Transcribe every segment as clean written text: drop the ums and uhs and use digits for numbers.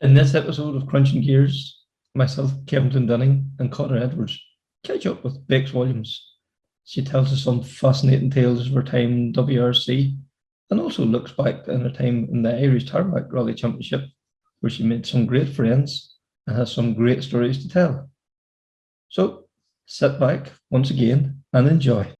In this episode of Krunching Gears, myself, Kevin Dunning, and Connor Edwards catch up with Bex Williams. She tells us some fascinating tales of her time in WRC and also looks back on her time in the Irish Tarmac Championship, where she made some great friends and has some great stories to tell. So sit back once again and enjoy.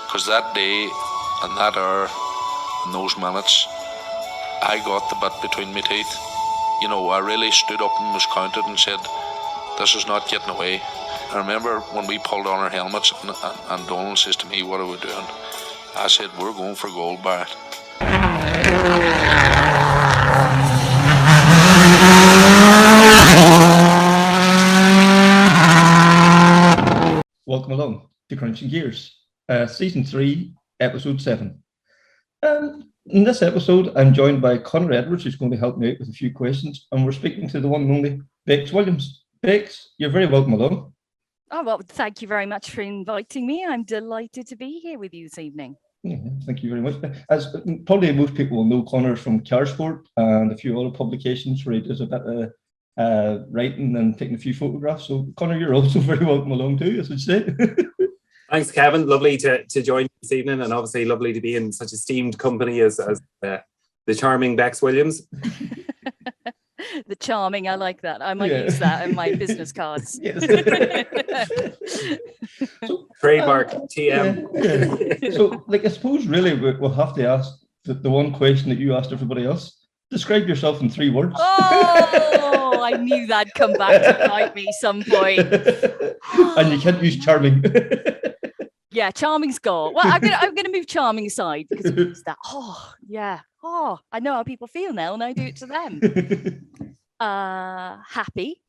Because that day and that hour and those minutes, I got the bit between my teeth. You know, I really stood up and was counted and said, this is not getting away. I remember when we pulled on our helmets and Donald says to me, what are we doing? I said, we're going for gold, Barrett. Welcome along to Krunching Gears. Season 3, Episode 7. In this episode, I'm joined by Connor Edwards, who's going to help me out with a few questions, and we're speaking to the one and only Bex Williams. Bex, you're very welcome along. Oh, well, thank you very much for inviting me. I'm delighted to be here with you this evening. Yeah, thank you very much. As probably most people will know, Connor from Car Sport and a few other publications where he does a bit of writing and taking a few photographs. So, Connor, you're also very welcome along too, as I'd say. Thanks, Kevin. Lovely to join you this evening, and obviously lovely to be in such esteemed company as the charming Bex Williams. The charming, I like that. I might use that in my business cards. So, trademark TM. Yeah. So, I suppose really we'll have to ask the one question that you asked everybody else. Describe yourself in 3 words. Oh, I knew that'd come back to bite me some point. And you can't use charming. Yeah, charming's gone. Well, I'm gonna move charming aside because it's that. Oh, yeah. Oh, I know how people feel now, and I do it to them. Happy,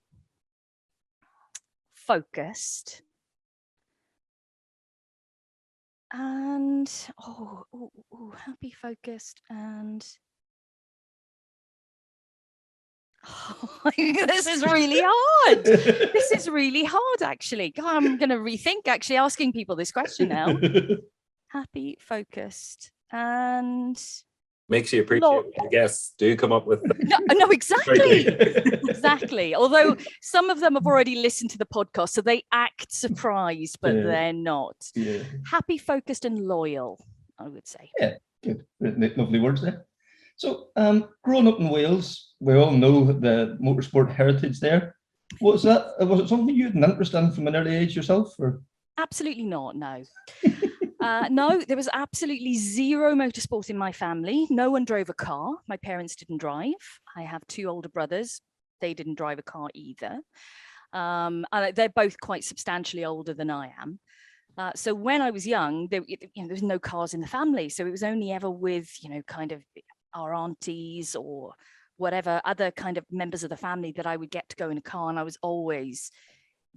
focused, and happy, focused, and this is really hard. This is really hard, actually. God, I'm going to rethink actually asking people this question now. Happy, focused, and makes you appreciate your guests do come up with. No, exactly. Exactly. Although some of them have already listened to the podcast, so they act surprised, but they're not. Yeah. Happy, focused, and loyal, I would say. Yeah, good. Lovely words there. So, growing up in Wales, we all know the motorsport heritage there. Was it something you had an interest in from an early age yourself? Or? Absolutely not, no. No, there was absolutely zero motorsport in my family. No one drove a car. My parents didn't drive. I have 2 older brothers. They didn't drive a car either. And they're both quite substantially older than I am. So when I was young, there was no cars in the family. So it was only ever with, kind of our aunties or whatever other kind of members of the family that I would get to go in a car. And I was always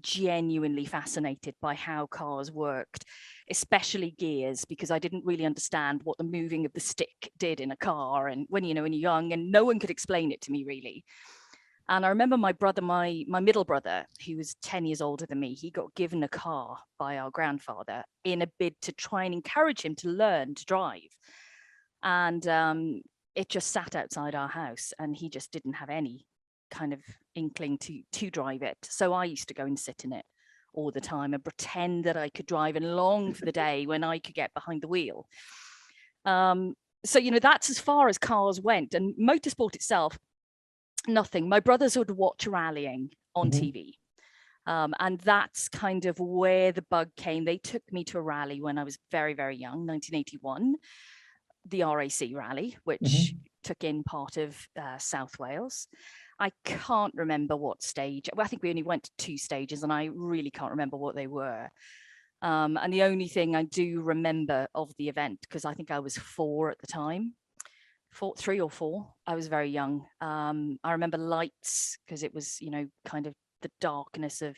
genuinely fascinated by how cars worked, especially gears, because I didn't really understand what the moving of the stick did in a car. And when you're young, and no one could explain it to me really. And I remember my brother, my middle brother, who was 10 years older than me, he got given a car by our grandfather in a bid to try and encourage him to learn to drive. And it just sat outside our house, and he just didn't have any kind of inkling to drive it. So I used to go and sit in it all the time and pretend that I could drive and long for the day when I could get behind the wheel. So, that's as far as cars went. And motorsport itself, nothing. My brothers would watch rallying on TV. And that's kind of where the bug came. They took me to a rally when I was very, very young, 1981. The RAC rally, which took in part of South Wales. I can't remember what stage. Well, I think we only went to 2 stages, and I really can't remember what they were. And the only thing I do remember of the event, because I think I was 4 at the time, 3 or 4. I was very young. I remember lights because it was, kind of the darkness of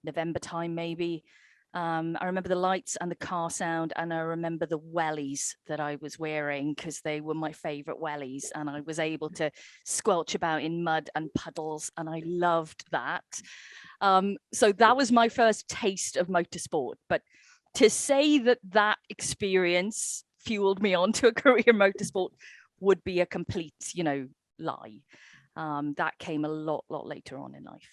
November time, maybe. I remember the lights and the car sound, and I remember the wellies that I was wearing because they were my favorite wellies, and I was able to squelch about in mud and puddles, and I loved that. So that was my first taste of motorsport. But to say that experience fueled me on to a career in motorsport would be a complete, lie. That came a lot later on in life.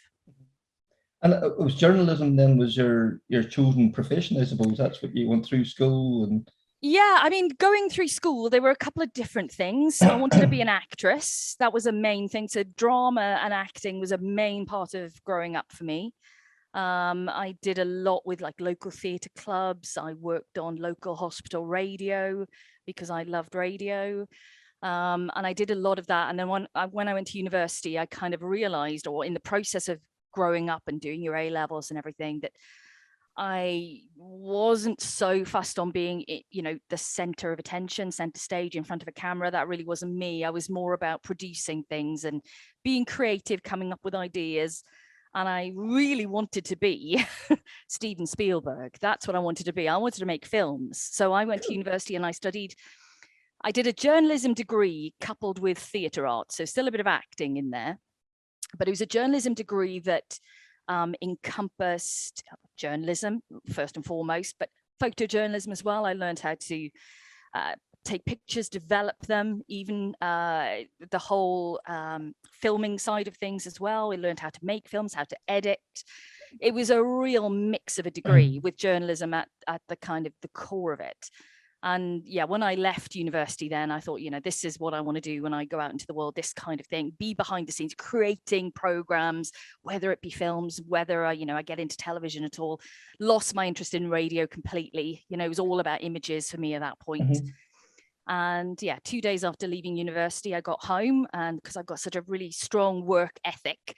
And it was journalism then was your chosen profession, I suppose. That's what you went through school and. Yeah, I mean, going through school, there were a couple of different things. I wanted to be an actress. That was a main thing. So drama and acting was a main part of growing up for me. I did a lot with like local theatre clubs. I worked on local hospital radio because I loved radio. And I did a lot of that. And then when I went to university, I kind of realized, or in the process of growing up and doing your A levels and everything, that I wasn't so fussed on being, the center of attention, center stage in front of a camera. That really wasn't me. I was more about producing things and being creative, coming up with ideas. And I really wanted to be Steven Spielberg. That's what I wanted to be. I wanted to make films. So I went to university and I did a journalism degree coupled with theatre arts. So still a bit of acting in there. But it was a journalism degree that encompassed journalism first and foremost, but photojournalism as well. I learned how to take pictures, develop them, even the whole filming side of things as well. We learned how to make films, how to edit. It was a real mix of a degree with journalism at the kind of the core of it. And yeah, when I left university, then I thought, this is what I want to do when I go out into the world, this kind of thing, be behind the scenes, creating programs, whether it be films, whether I get into television at all. Lost my interest in radio completely. It was all about images for me at that point. Mm-hmm. And yeah, 2 days after leaving university, I got home, and because I've got such a really strong work ethic,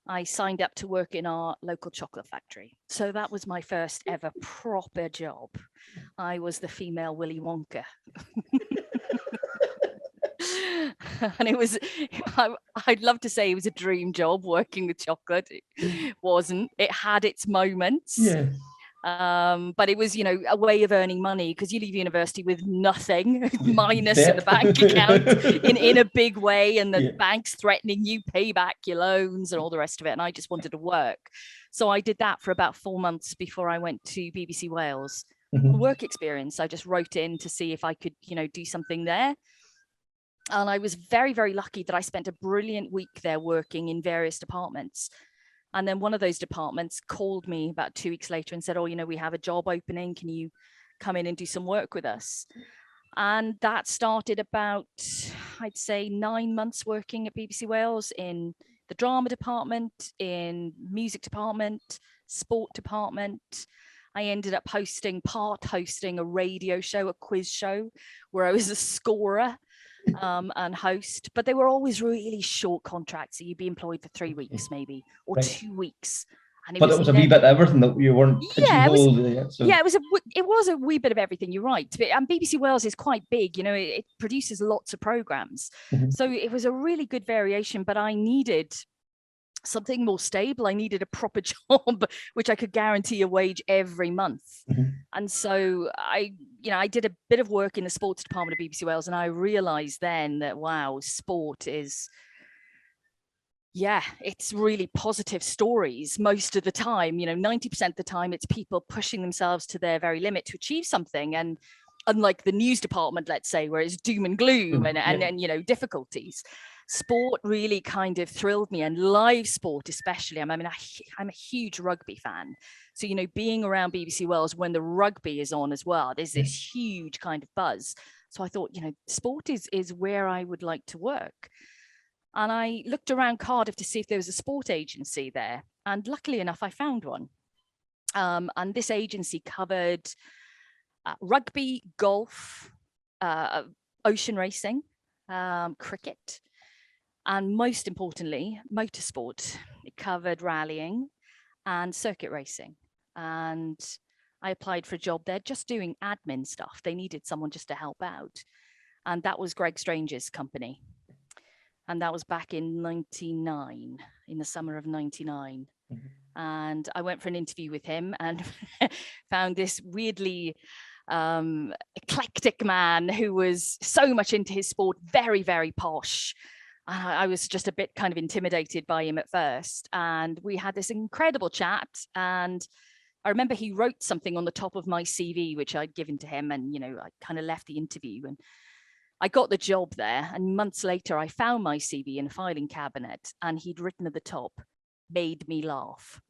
I signed up to work in our local chocolate factory. So that was my first ever proper job. I was the female Willy Wonka. And it was, I'd love to say it was a dream job working with chocolate. It wasn't. It had its moments. Yeah. But it was, a way of earning money, because you leave university with nothing, minus in the bank account in a big way, and the bank's threatening you pay back your loans and all the rest of it. And I just wanted to work. So I did that for about 4 months before I went to BBC Wales. Work experience. I just wrote in to see if I could, do something there. And I was very, very lucky that I spent a brilliant week there working in various departments. And then one of those departments called me about 2 weeks later and said, oh, we have a job opening. Can you come in and do some work with us? And that started about, I'd say, 9 months working at BBC Wales in the drama department, in music department, sport department. I ended up hosting a radio show, a quiz show, where I was a scorer and host, but they were always really short contracts. So you'd be employed for 3 weeks maybe, or 2 weeks. And it was a wee bit of everything that you weren't pigeonholed. It was a wee bit of everything. You're right. And BBC Wales is quite big. It produces lots of programs. So it was a really good variation. But I needed something more stable. I needed a proper job, which I could guarantee a wage every month. And so I did a bit of work in the sports department of BBC Wales, and I realized then that, wow, sport is, it's really positive stories most of the time. 90% of the time, it's people pushing themselves to their very limit to achieve something. And unlike the news department, let's say, where it's doom and gloom and difficulties, sport really kind of thrilled me, and live sport especially. I'm a huge rugby fan. So, being around BBC Wales when the rugby is on as well, there's this huge kind of buzz. So I thought, sport is where I would like to work. And I looked around Cardiff to see if there was a sport agency there. And luckily enough, I found one. And this agency covered rugby, golf, ocean racing, cricket, and most importantly, motorsport. It covered rallying and circuit racing. And I applied for a job there, just doing admin stuff. They needed someone just to help out. and that was Greg Strange's company. And that was back in 99, in the summer of 99. And I went for an interview with him and found this weirdly eclectic man who was so much into his sport, very, very posh. I was just a bit kind of intimidated by him at first. And we had this incredible chat. And I remember he wrote something on the top of my CV, which I'd given to him. And, I kind of left the interview and I got the job there. And months later, I found my CV in a filing cabinet and he'd written at the top, "Made me laugh."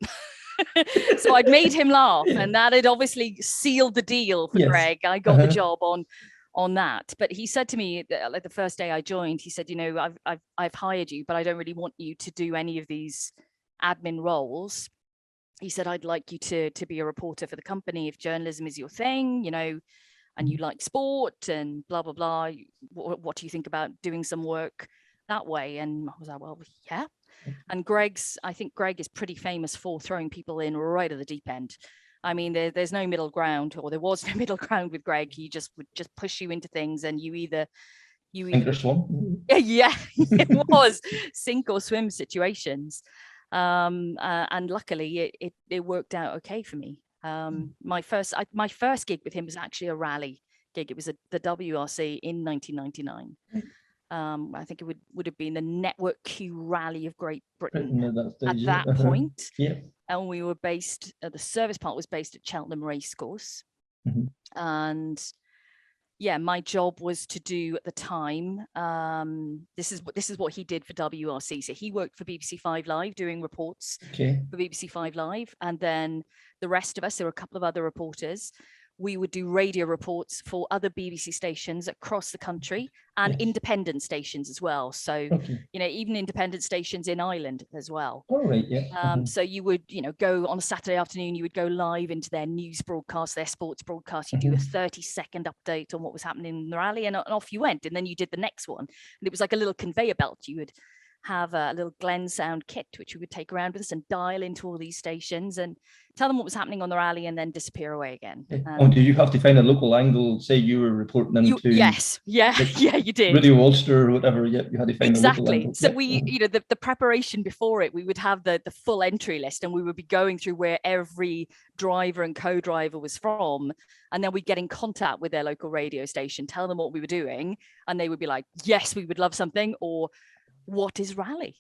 So I'd made him laugh, and that had obviously sealed the deal for Greg. I got the job on that. But he said to me, like the first day I joined, he said, I've hired you, but I don't really want you to do any of these admin roles. He said, I'd like you to be a reporter for the company if journalism is your thing, and you like sport and blah, blah, blah. What do you think about doing some work that way? And I was like, well, yeah. And I think Greg is pretty famous for throwing people in right at the deep end. I mean, there's no middle ground, or there was no middle ground with Greg. He would just push you into things, and you either sink or swim. Yeah, it was sink or swim situations. And luckily, it worked out okay for me. My first gig with him was actually a rally gig. It was the WRC in 1999. I think it would have been the Network Q Rally of Great Britain at that point. Yeah. And we were based, the service part was based at Cheltenham Racecourse. And yeah, my job was to do at the time, this is what he did for WRC. So he worked for BBC 5 Live doing reports for BBC 5 Live. And then the rest of us, there were a couple of other reporters, we would do radio reports for other BBC stations across the country and independent stations as well. So, even independent stations in Ireland as well. Oh, right, yeah. So you would, go on a Saturday afternoon, you would go live into their news broadcast, their sports broadcast. You do a 30-second update on what was happening in the rally, and off you went. And then you did the next one. And it was like a little conveyor belt. You would have a little Glen Sound kit, which we would take around with us and dial into all these stations and tell them what was happening on the rally and then disappear away again. Did you have to find a local angle? Say you were reporting into yes, you did. Radio Ulster or whatever. Yeah, you had to find a local angle. So we, the preparation before it, we would have the full entry list, and we would be going through where every driver and co-driver was from, and then we'd get in contact with their local radio station, tell them what we were doing, and they would be like, "Yes, we would love something," or "What is rally?"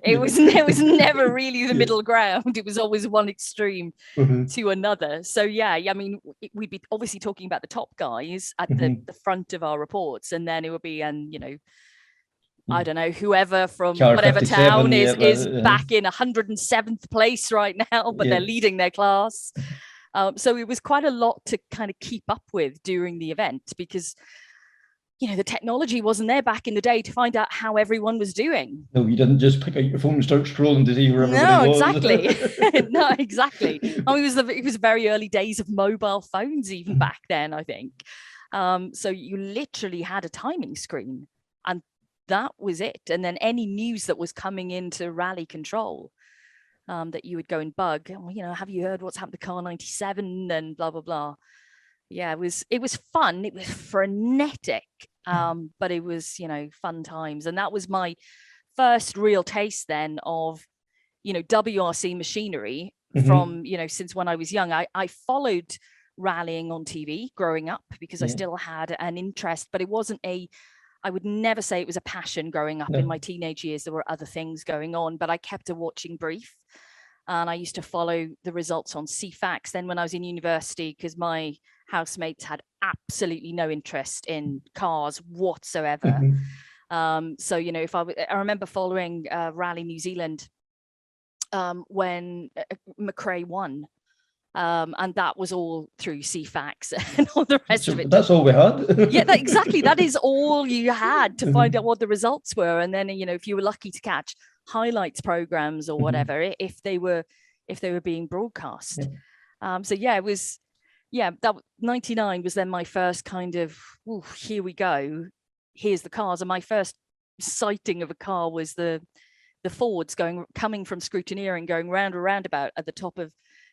It was never really the middle ground. It was always one extreme to another. So yeah, I mean, we'd be obviously talking about the top guys at the front of our reports, and then it would be, I don't know, whoever from whatever town is back in 107th place right now, but they're leading their class. So it was quite a lot to kind of keep up with during the event, because the technology wasn't there back in the day to find out how everyone was doing. No, you didn't just pick out your phone and start scrolling to see where everybody was. Exactly. No, exactly. I mean, it was very early days of mobile phones even back then, I think. So you literally had a timing screen, and that was it. And then any news that was coming into rally control, that you would go and bug, have you heard what's happened to car 97 and blah, blah, blah. Yeah, it was fun. It was frenetic, but it was, fun times. And that was my first real taste then of, WRC machinery from, since when I was young. I followed rallying on TV growing up because I still had an interest, but it wasn't I would never say it was a passion growing up. In my teenage years. There were other things going on, but I kept a watching brief. And I used to follow the results on CFAX. Then when I was in university, because my housemates had absolutely no interest in cars whatsoever. So, I remember following Rally New Zealand when McRae won. And that was all through CFAX and all the rest of it. That's all we had. Yeah, exactly. That is all you had to find out what the results were. And then, if you were lucky to catch highlights programs or whatever, if they were being broadcast. So yeah, it was, that 99 was then my first kind of, here we go, here's the cars. And my first sighting of a car was the Fords coming from Scrutineering, going round a roundabout at the top of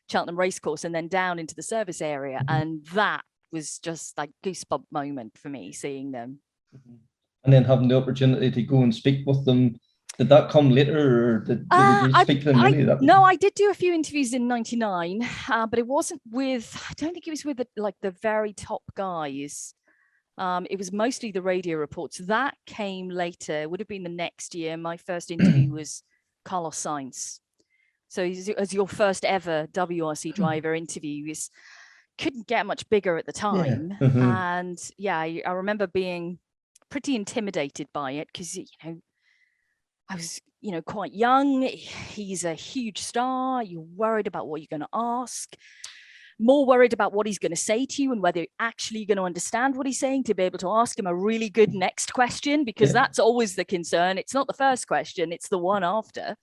Cheltenham Racecourse and then down into the service area. And that was just like goosebump moment for me seeing them. And then having the opportunity to go and speak with them, did that come later, or did you speak to them really? No, I did do a few interviews in '99, but it wasn't with, I don't think it was with the very top guys. It was mostly the radio reports. That came later, would have been the next year. My first interview was Carlos Sainz. So as your first ever WRC driver interview, couldn't get much bigger at the time. Yeah. Mm-hmm. And yeah, I remember being pretty intimidated by it because, I was, quite young. He's a huge star. You're worried about what you're going to ask, more worried about what he's going to say to you and whether you're actually going to understand what he's saying to be able to ask him a really good next question, because that's always the concern. It's not the first question, it's the one after.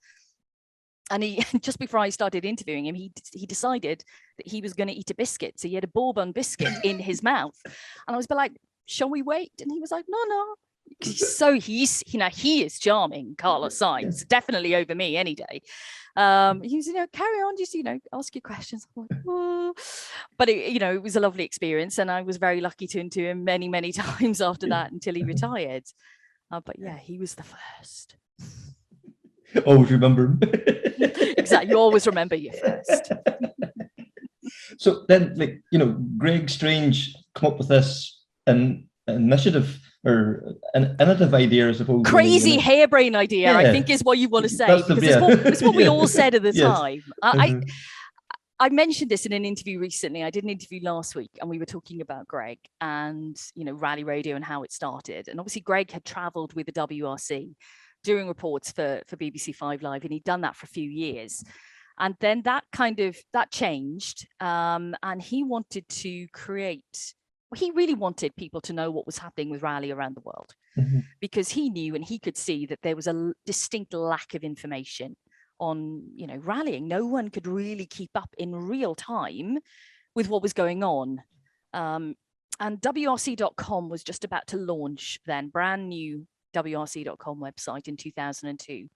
And he, just before I started interviewing him, he decided that he was going to eat a biscuit. So he had a bourbon biscuit in his mouth. And I was like, shall we wait? And he was like, no. So he is charming, Carlos Sainz, definitely over me any day. He was, carry on, just, ask your questions. I'm like, oh. But it was a lovely experience, and I was very lucky to interview him many, many times after that until he retired. But yeah, he was the first. Always remember him. Exactly, you always remember your first. So then, Greg Strange come up with this initiative or an innovative idea, I suppose. Crazy harebrained idea, I think, is what you want to say, because it's what we all said at the time. I mentioned this in an interview recently. I did an interview last week, and we were talking about Greg and rally radio and how it started. And obviously, Greg had travelled with the WRC doing reports for BBC 5 Live, and he'd done that for a few years. And then that changed, and he wanted to create. He really wanted people to know what was happening with rally around the world, because he knew and he could see that there was a distinct lack of information on, rallying. No one could really keep up in real time with what was going on. And WRC.com was just about to launch then, brand new WRC.com website in 2002.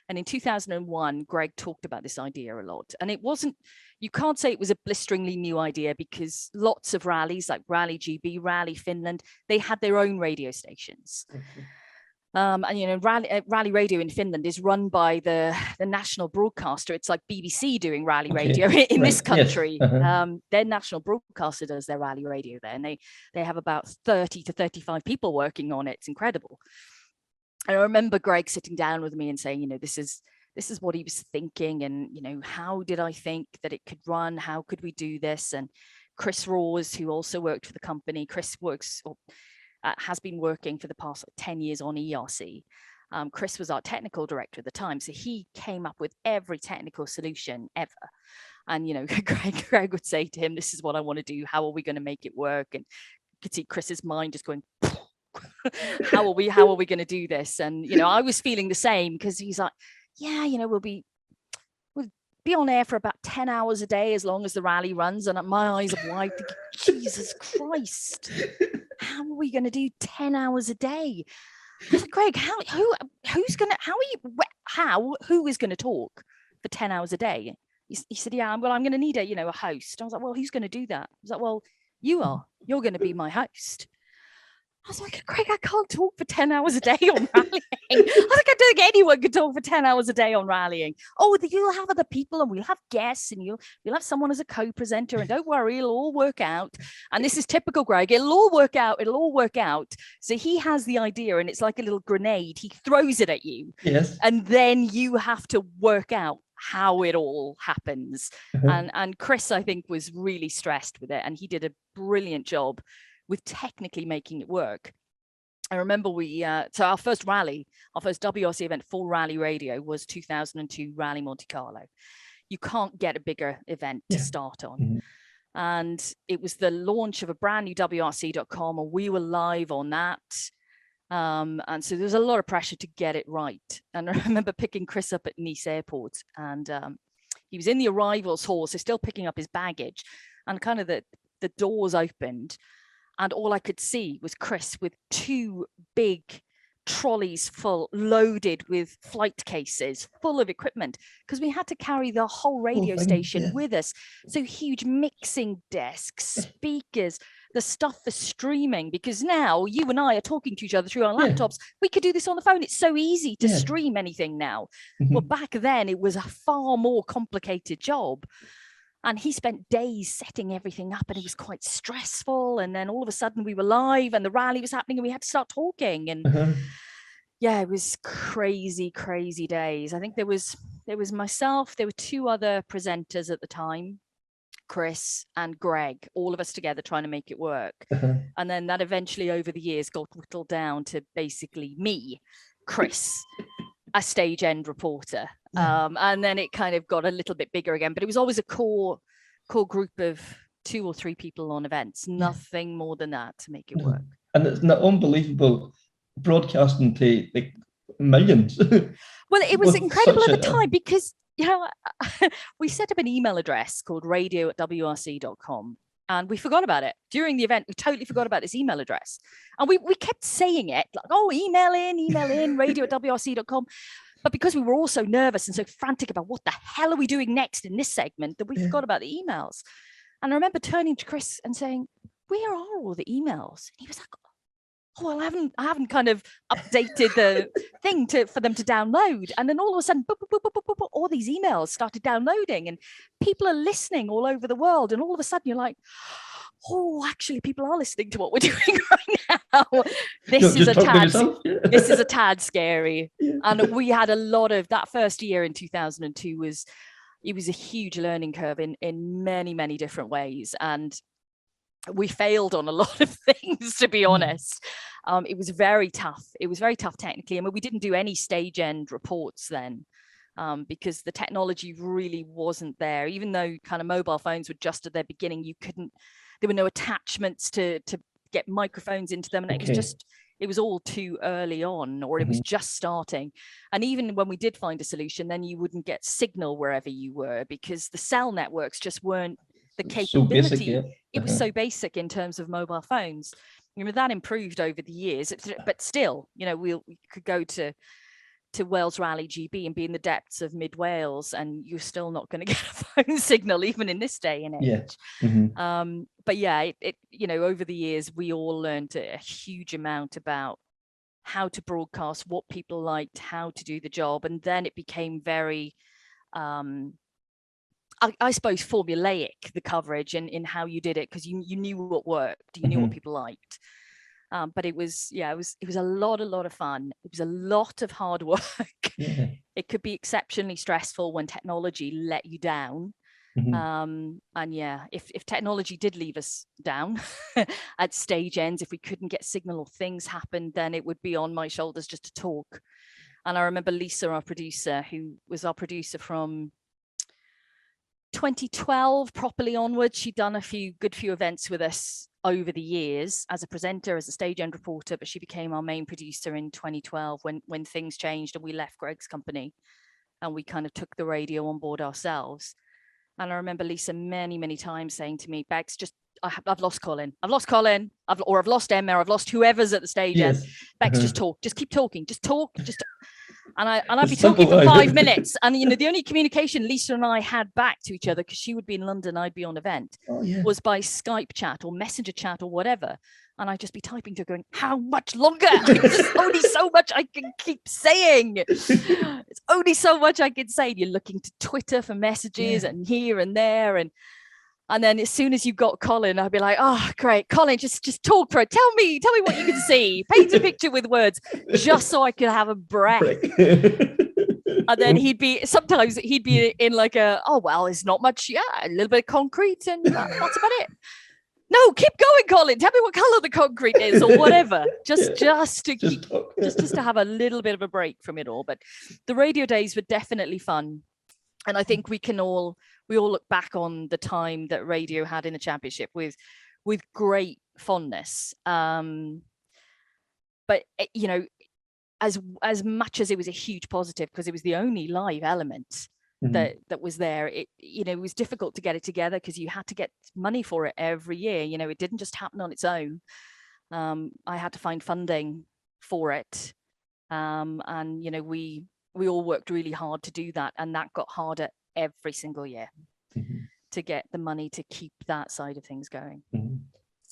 And in 2001, Greg talked about this idea a lot. And it wasn't, you can't say it was a blisteringly new idea, because lots of rallies like Rally GB, Rally Finland, they had their own radio stations. And rally radio in Finland is run by the national broadcaster. It's like BBC doing rally radio in this country. Yes. Their national broadcaster does their rally radio there, and they have about 30 to 35 people working on it. It's incredible. And I remember Greg sitting down with me and saying, this is what he was thinking, and how did I think that it could run? How could we do this? And Chris Rawes, who also worked for the company, Chris has been working for the past 10 years on ERC. Chris was our technical director at the time, so he came up with every technical solution ever. And Greg would say to him, "This is what I want to do. How are we going to make it work?" And you could see Chris's mind just going, how are we going to do this? And I was feeling the same, because he's like, we'll be on air for about 10 hours a day as long as the rally runs. And my eyes are wide, thinking, Jesus Christ, how are we going to do 10 hours a day? I said, Greg, who is going to talk for 10 hours a day? He said, I'm going to need a host. I was like, well, who's going to do that? I was like, well, you're going to be my host. I was like, Greg, I can't talk for 10 hours a day on rallying. I don't think anyone could talk for 10 hours a day on rallying. Oh, you'll have other people, and we'll have guests, and you'll have someone as a co-presenter, and don't worry, it'll all work out. And this is typical Greg. It'll all work out. So he has the idea, and it's like a little grenade. He throws it at you. Yes. And then you have to work out how it all happens. And Chris, I think, was really stressed with it, and he did a brilliant job with technically making it work. I remember so our first WRC event, full rally radio, was 2002 Rally Monte Carlo. You can't get a bigger event to start on. And it was the launch of a brand new WRC.com, and we were live on that. And so there was a lot of pressure to get it right. And I remember picking Chris up at Nice airport, and he was in the arrivals hall, so still picking up his baggage, and kind of the doors opened. And all I could see was Chris with 2 big trolleys loaded with flight cases full of equipment, because we had to carry the whole radio station with us. So huge mixing desks, speakers, the stuff for streaming, because now you and I are talking to each other through our laptops. We could do this on the phone. It's so easy to stream anything now. Well, back then it was a far more complicated job. And he spent days setting everything up, and it was quite stressful. And then all of a sudden we were live and the rally was happening and we had to start talking. And yeah, it was crazy, crazy days. I think there was myself, there were two other presenters at the time, Chris and Greg, all of us together trying to make it work. And then that eventually over the years got whittled down to basically me, Chris, a stage end reporter. And then it kind of got a little bit bigger again, but it was always a core group of 2 or 3 people on events, nothing more than that to make it work. And it's not unbelievable broadcasting to like millions. Well, it was incredible at the time because, you know, we set up an email address called radio@wrc.com. And we forgot about it during the event. We totally forgot about this email address. And we kept saying it like, oh, email in, radio@wrc.com. But because we were all so nervous and so frantic about what the hell are we doing next in this segment, that we forgot about the emails. And I remember turning to Chris and saying, where are all the emails? And he was like, oh, well, I haven't kind of updated the thing for them to download. And then all of a sudden, all these emails started downloading and people are listening all over the world. And all of a sudden you're like, oh, actually, people are listening to what we're doing right now. This is a tad scary. And we had a lot of that first year in 2002 it was a huge learning curve in many, many different ways. And we failed on a lot of things, to be honest. It was very tough. It was very tough technically. I mean, we didn't do any stage end reports then. Because the technology really wasn't there, even though kind of mobile phones were just at their beginning. There were no attachments to get microphones into them, and it was all too early on, or it was just starting. And even when we did find a solution, then you wouldn't get signal wherever you were because the cell networks just weren't the capability. So basic, it was so basic in terms of mobile phones. You know, that improved over the years, but still, you know, we could go to Wales Rally GB and be in the depths of mid Wales and you're still not going to get a phone signal even in this day and age. But yeah, it you know, over the years we all learned a huge amount about how to broadcast, what people liked, how to do the job, and then it became very I suppose formulaic, the coverage in how you did it, because you knew what worked, you knew what people liked. But it was a lot of fun. It was a lot of hard work. It could be exceptionally stressful when technology let you down. And yeah, if technology did leave us down at stage ends, if we couldn't get signal or things happened, then it would be on my shoulders just to talk. And I remember Lisa, our producer, who was our producer from 2012 properly onwards. She'd done a good few events with us over the years as a presenter, as a stage end reporter, but she became our main producer in 2012 when things changed and we left Greg's company and we kind of took the radio on board ourselves. And I remember Lisa many times saying to me, Bex, I've lost Colin. I've lost Emma, I've lost whoever's at the stage end. Bex, just talk, just keep talking, just talk, and I'd be talking for 5 minutes. And, you know, the only communication Lisa and I had back to each other, because she would be in London, I'd be on event, was by Skype chat or Messenger chat or whatever. And I'd just be typing to her going, how much longer? There's only so much I can keep saying. It's only so much I can say. You're looking to Twitter for messages and here and there. And then as soon as you got Colin, I'd be like, oh, great. Colin, just talk for it. Tell me what you can see. Paint a picture with words, just so I could have a breath. And then sometimes he'd be in like it's not much. Yeah, a little bit of concrete and that's about it. No, keep going, Colin. Tell me what color the concrete is or whatever. Just to have a little bit of a break from it all. But the radio days were definitely fun. And I think we all look back on the time that radio had in the championship with great fondness. But you know, as much as it was a huge positive because it was the only live element that was there, it was difficult to get it together because you had to get money for it every year. You know, it didn't just happen on its own. I had to find funding for it, and you know, we all worked really hard to do that, and that got harder every single year to get the money to keep that side of things going.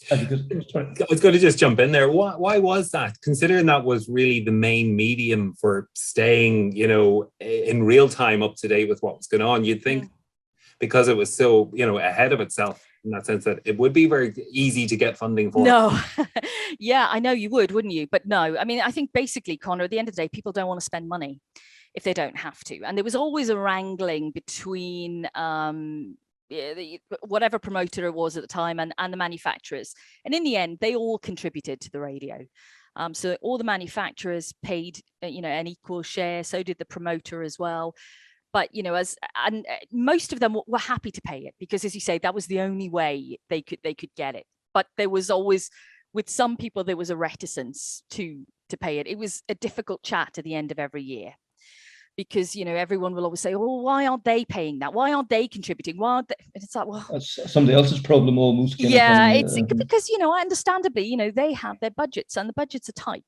Sorry. I was going to just jump in there. Why was that? Considering that was really the main medium for staying, in real time up to date with what was going on, you'd think because it was so, ahead of itself in that sense that it would be very easy to get funding for. No, yeah, I know you would, wouldn't you? But no, I mean, I think basically, Connor, at the end of the day, people don't want to spend money if they don't have to. And there was always a wrangling between whatever promoter it was at the time and the manufacturers. And in the end, they all contributed to the radio. So all the manufacturers paid, an equal share. So did the promoter as well. But, and most of them were happy to pay it because, as you say, that was the only way they could get it. But there was always, with some people, there was a reticence to pay it. It was a difficult chat at the end of every year. Because, everyone will always say, oh, why aren't they paying that? Why aren't they contributing? Why aren't they? And it's like, well, that's somebody else's problem almost. Yeah, it's because, understandably, they have their budgets and the budgets are tight.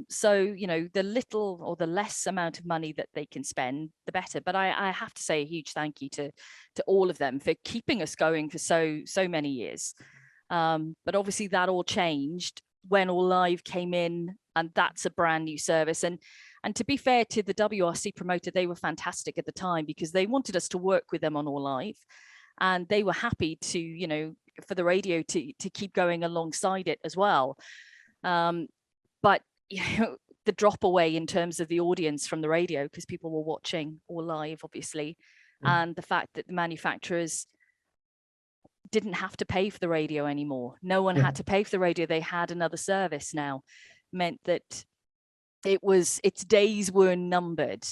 So, the little or the less amount of money that they can spend, the better. But I have to say a huge thank you to all of them for keeping us going for so many years. But obviously that all changed when All Live came in, and that's a brand new service. And to be fair to the WRC promoter, they were fantastic at the time because they wanted us to work with them on All Live, and they were happy to, for the radio to keep going alongside it as well. But the drop away in terms of the audience from the radio, because people were watching All Live, obviously, and the fact that the manufacturers didn't have to pay for the radio anymore. No one had to pay for the radio. They had another service now, meant that its days were numbered.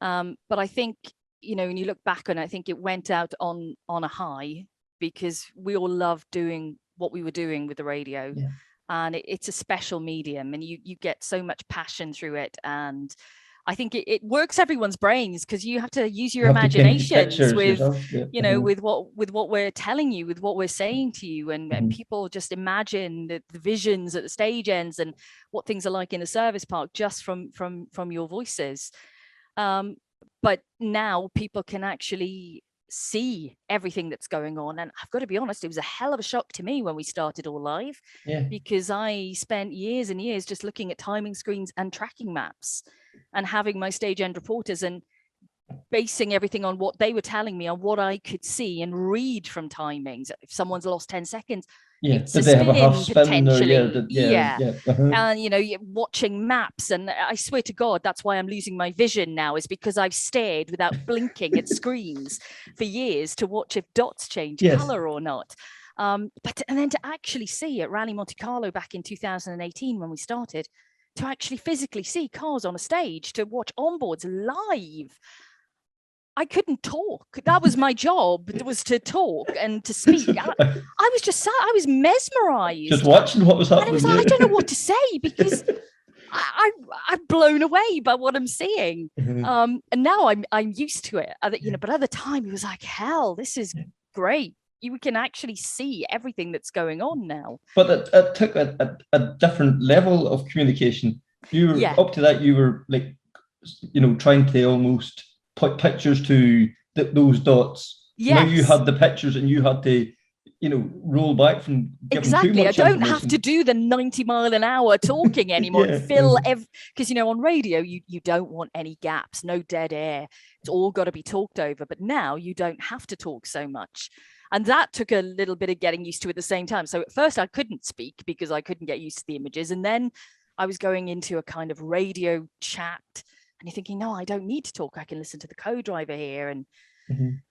But I think, when you look back on it, I think it went out on a high because we all loved doing what we were doing with the radio. And it's a special medium, and you get so much passion through it. And I think it works everyone's brains because you have to use your imaginations with, with what we're telling you, with what we're saying to you, and people just imagine the visions at the stage ends and what things are like in a service park just from your voices. But now people can actually see everything that's going on. And I've got to be honest, it was a hell of a shock to me when we started All Live, because I spent years and years just looking at timing screens and tracking maps and having my stage end reporters and basing everything on what they were telling me, on what I could see and read from timings. If someone's lost 10 seconds, did they have a half spin? And you're watching maps, and I swear to God, that's why I'm losing my vision now, is because I've stared without blinking at screens for years to watch if dots change color or not. And then to actually see at Rally Monte Carlo back in 2018 when we started, to actually physically see cars on a stage, to watch onboards live. I couldn't talk. That was my job, was to talk and to speak. I was just sat, I was mesmerized. Just watching what was happening. And it was like, I don't know what to say because I'm blown away by what I'm seeing. And now I'm used to it. But at the time it was like, hell, this is great. You can actually see everything that's going on now. But it took a different level of communication. You were up to that. You were like, trying to almost put pictures to those dots. Yes. Now you had the pictures and you had to, roll back from giving too much I don't have to do the 90 mile an hour talking anymore. Fill because on radio you don't want any gaps, no dead air. It's all got to be talked over. But now you don't have to talk so much. And that took a little bit of getting used to at the same time. So at first I couldn't speak because I couldn't get used to the images. And then I was going into a kind of radio chat, and you're thinking, no, I don't need to talk. I can listen to the co-driver here. And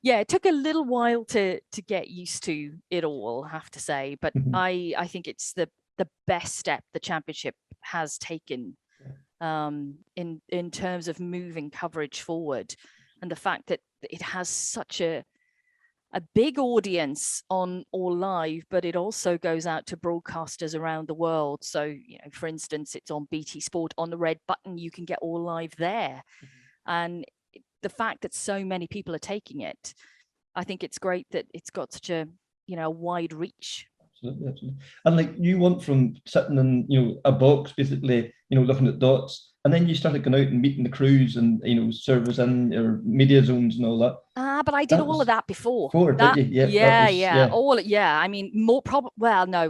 it took a little while to get used to it all, I have to say. But I think it's the best step the championship has taken in terms of moving coverage forward. And the fact that it has such a big audience on All Live, but it also goes out to broadcasters around the world. So, for instance, it's on BT Sport. On the red button, you can get All Live there. And the fact that so many people are taking it, I think it's great that it's got such a, wide reach. Absolutely. And like you went from sitting in, a box, basically, looking at dots, And then you started going out and meeting the crews and, service in or media zones and all that. But I did all of that before. Did you? Yeah. Yeah. I mean, no,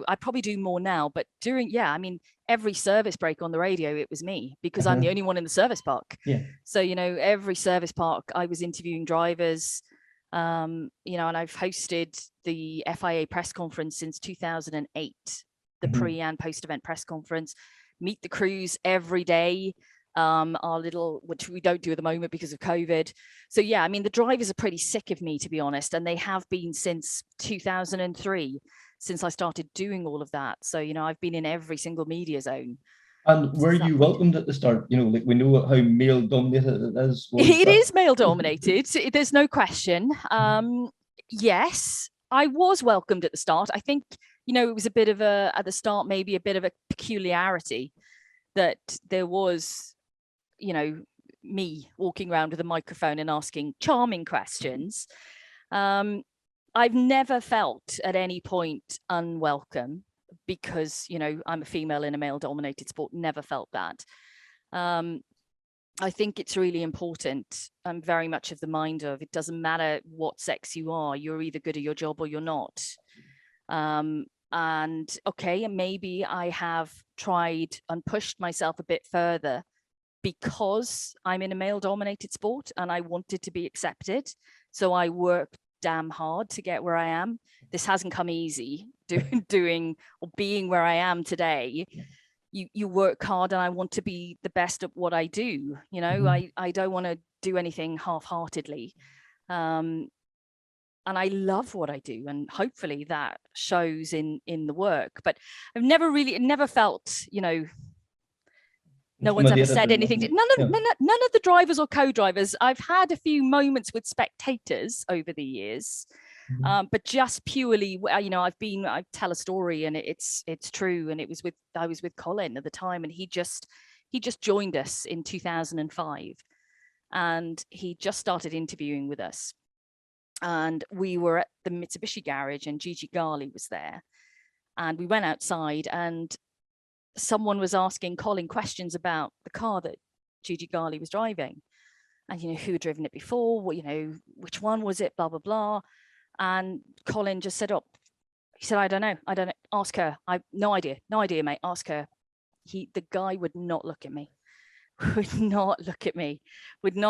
I probably do more now, but every service break on the radio, it was me, because I'm the only one in the service park. Yeah. So, every service park, I was interviewing drivers, and I've hosted the FIA press conference since 2008, the pre and post event press conference, meet the crews every day. Which we don't do at the moment because of COVID. So yeah, I mean, the drivers are pretty sick of me, to be honest, and they have been since 2003, since I started doing all of that. So, I've been in every single media zone. And were you welcomed at the start? Like, we know how male dominated it is. It is male dominated. There's no question. Yes, I was welcomed at the start. I think, it was a bit of at the start, maybe a bit of a peculiarity that there was, me walking around with a microphone and asking charming questions. I've never felt at any point unwelcome because, I'm a female in a male dominated sport. Never felt that. I think it's really important. I'm very much of the mind of, it doesn't matter what sex you are, you're either good at your job or you're not. And maybe I have tried and pushed myself a bit further because I'm in a male dominated sport and I wanted to be accepted. So I worked damn hard to get where I am. This hasn't come easy, doing or being where I am today. You work hard, and I want to be the best at what I do. I don't want to do anything half-heartedly. And I love what I do, and hopefully that shows in the work. But I've never felt, no one's ever said anything. None of the drivers or co-drivers. I've had a few moments with spectators over the years, but just purely, I tell a story, and it's true. And I was with Colin at the time, and he just joined us in 2005, and he just started interviewing with us. And we were at the Mitsubishi garage, and Gigi Gali was there, and we went outside, and someone was asking Colin questions about the car that Gigi Gali was driving, and who had driven it before, which one was it, blah blah blah. And Colin just said, he said, I don't know, ask her. I've no idea, mate, ask her. The guy would not look at me, would not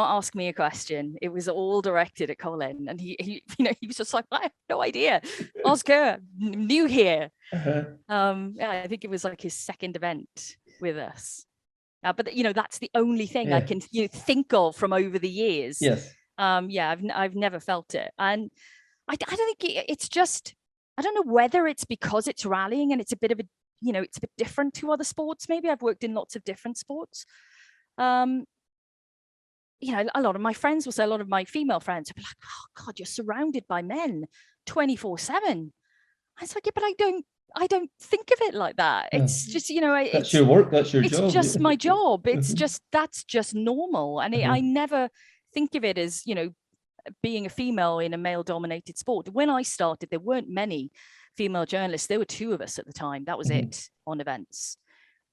ask me a question. It was all directed at Colin, and he was just like, I have no idea, ask her, new here. I think it was like his second event with us, but that's the only thing I can think of from over the years. Yes. I've never felt it, and I don't think it's just, I don't know whether it's because it's rallying and it's a bit of a, it's a bit different to other sports. Maybe I've worked in lots of different sports. A lot of my friends will say, a lot of my female friends will be like, oh God, you're surrounded by men 24/7. I was like, yeah, but I don't think of it like that. It's just, that's your work, that's your job. It's just my job. It's that's just normal. And I never think of it as, being a female in a male dominated sport. When I started, there weren't many female journalists. There were two of us at the time. That was it on events.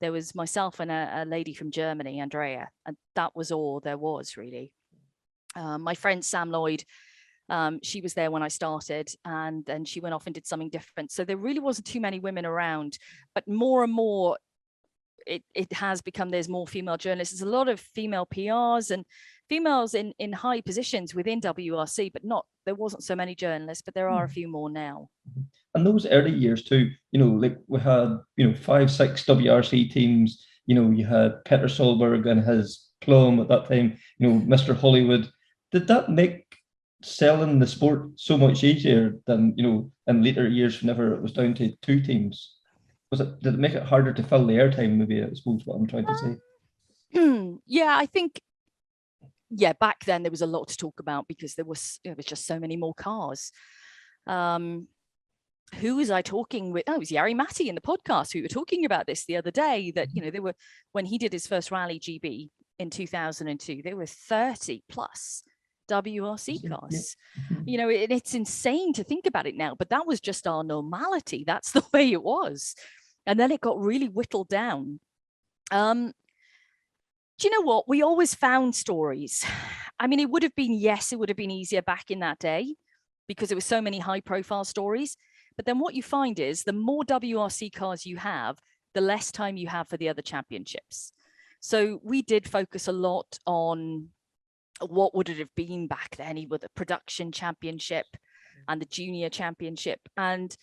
There was myself and a lady from Germany, Andrea, and that was all there was, really. My friend Sam Lloyd, she was there when I started, and then she went off and did something different. So there really wasn't too many women around, but more and more it has become, there's more female journalists. There's a lot of female PRs and females in high positions within WRC, but there wasn't so many journalists, but there are a few more now. And those early years too, like we had, 5-6 WRC teams, you had Peter Solberg and his Plum at that time, Mr. Hollywood. Did that make selling the sport so much easier than, in later years whenever it was down to 2 teams? Did it make it harder to fill the airtime, maybe, I suppose what I'm trying to say? Yeah, I think, back then there was a lot to talk about because there was just so many more cars. Who was I talking with? Oh, it was Yari Matty in the podcast. We were talking about this the other day, that, there were, when he did his first Rally GB in 2002, there were 30 plus WRC cars. It's insane to think about it now, but that was just our normality. That's the way it was. And then it got really whittled down. Do you know what? We always found stories. I mean, it would have been easier back in that day because there were so many high profile stories. But then what you find is the more WRC cars you have, the less time you have for the other championships. So we did focus a lot on what would it have been back then with the production championship and the junior championship, and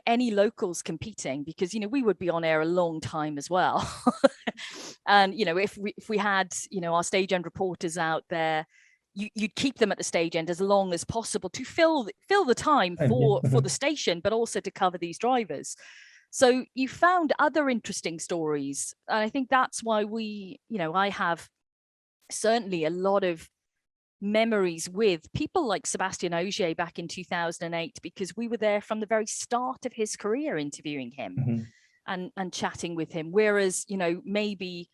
any locals competing, because we would be on air a long time as well. And if we had our stage end reporters out there, you'd keep them at the stage end as long as possible to fill the time for the station, but also to cover these drivers. So you found other interesting stories, and I think that's why I have certainly a lot of memories with people like Sebastian Ogier back in 2008, because we were there from the very start of his career interviewing him and chatting with him, whereas maybe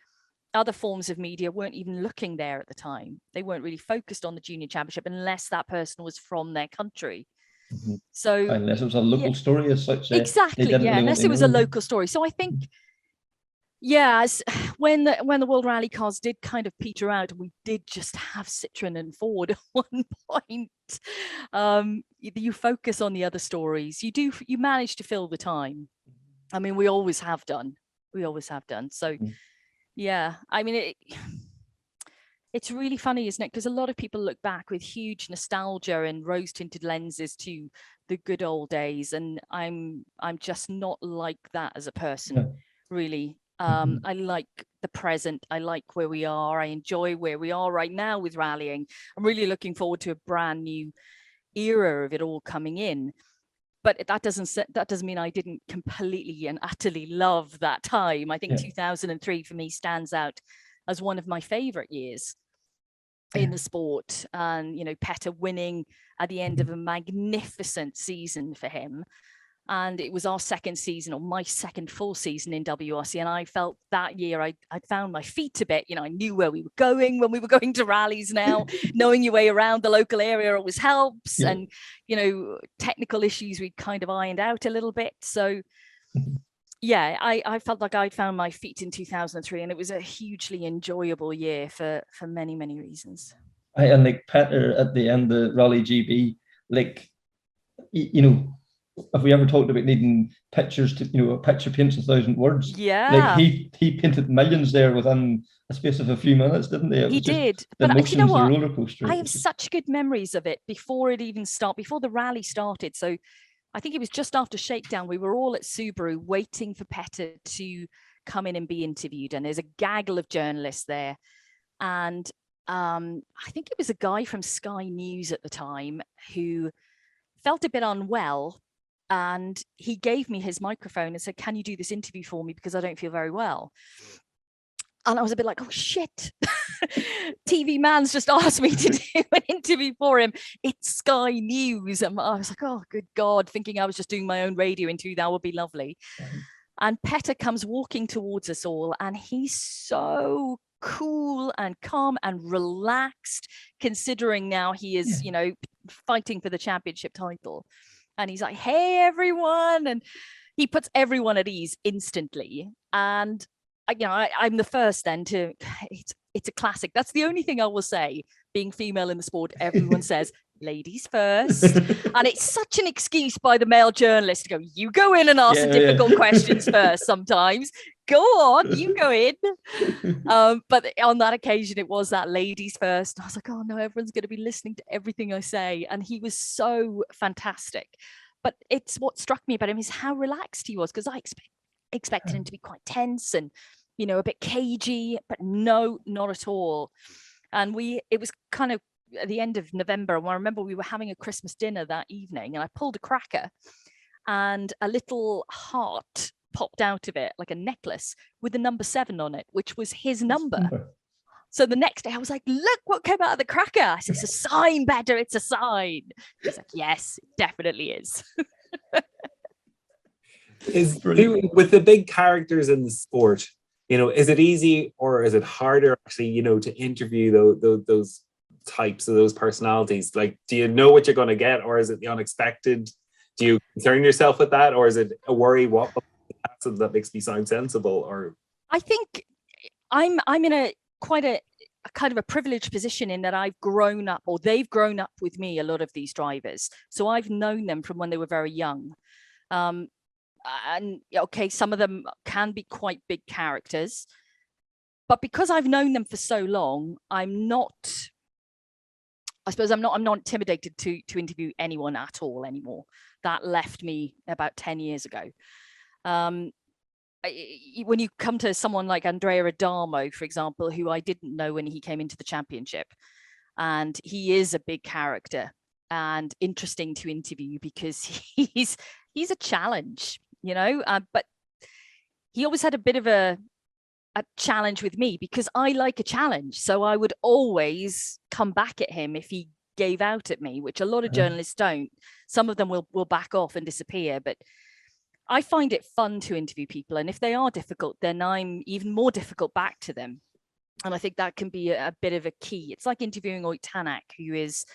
other forms of media weren't even looking there at the time. They weren't really focused on the junior championship unless that person was from their country. So unless it was a local story as such, exactly, really unless it was a local story. So I think when the World Rally cars did kind of peter out, and we did just have Citroen and Ford at one point, you focus on the other stories. You manage to fill the time. I mean, we always have done. So yeah, I mean, it's really funny, isn't it? Because a lot of people look back with huge nostalgia and rose-tinted lenses to the good old days, and I'm just not like that as a person, really. I like the present. I like where we are. I enjoy where we are right now with rallying. I'm really looking forward to a brand new era of it all coming in. But that doesn't mean I didn't completely and utterly love that time. I think 2003 for me stands out as one of my favorite years in the sport. And, Petter winning at the end of a magnificent season for him. And it was our second season, or my second full season in WRC. And I felt that year I'd found my feet a bit. I knew where we were going when we were going to rallies now. Knowing your way around the local area always helps. Yeah. And, technical issues we'd kind of ironed out a little bit. So, yeah, I felt like I'd found my feet in 2003. And it was a hugely enjoyable year for many, many reasons. And like Petter at the end of Rally GB, like, if we ever talked about needing pictures to, a picture paints 1,000 words. Yeah. Like he painted millions there within a space of a few minutes, didn't he? He did. The but emotions, you know what? the roller coaster. I have such good memories of it before the rally started. So I think it was just after shakedown. We were all at Subaru waiting for Petter to come in and be interviewed. And there's a gaggle of journalists there. And I think it was a guy from Sky News at the time who felt a bit unwell. And he gave me his microphone and said, "Can you do this interview for me? Because I don't feel very well." And I was a bit like, oh, shit. TV man's just asked me to do an interview for him. It's Sky News. And I was like, oh, good God, thinking I was just doing my own radio interview. That would be lovely. And Petter comes walking towards us all. And he's so cool and calm and relaxed, considering now he is, fighting for the championship title. And he's like, "Hey, everyone." And he puts everyone at ease instantly. And, I'm the first then to, it's a classic. That's the only thing I will say, being female in the sport, everyone says, ladies first. And it's such an excuse by the male journalist to go, you go in and ask the difficult questions first sometimes. Go on, you go in. But on that occasion, it was that ladies first. I was like, oh no, everyone's going to be listening to everything I say. And he was so fantastic. But it's what struck me about him is how relaxed he was, because I expected him to be quite tense and, a bit cagey, but no, not at all. And it was kind of at the end of November. And I remember we were having a Christmas dinner that evening, and I pulled a cracker and a little heart popped out of it, like a necklace with the number 7 on it, which was his number. So the next day I was like, look what came out of the cracker. I said, it's a sign, Petter, it's a sign. He's like, yes, it definitely is. With the big characters in the sport, is it easy or is it harder actually, to interview those types of those personalities? Like, do you know what you're going to get, or is it the unexpected? Do you concern yourself with that, or is it a worry what that makes me sound sensible? Or I think I'm in quite a kind of a privileged position in that I've grown up, or they've grown up with me, a lot of these drivers. So I've known them from when they were very young. And okay, some of them can be quite big characters, but because I've known them for so long, I'm not intimidated to interview anyone at all anymore. That left me about 10 years ago. When you come to someone like Andrea Adamo, for example, who I didn't know when he came into the championship, and he is a big character and interesting to interview because he's a challenge, but he always had a bit of a challenge with me because I like a challenge. So I would always come back at him if he gave out at me, which a lot of journalists don't. Some of them will back off and disappear, but I find it fun to interview people. And if they are difficult, then I'm even more difficult back to them. And I think that can be a bit of a key. It's like interviewing Irish Tarmac, who is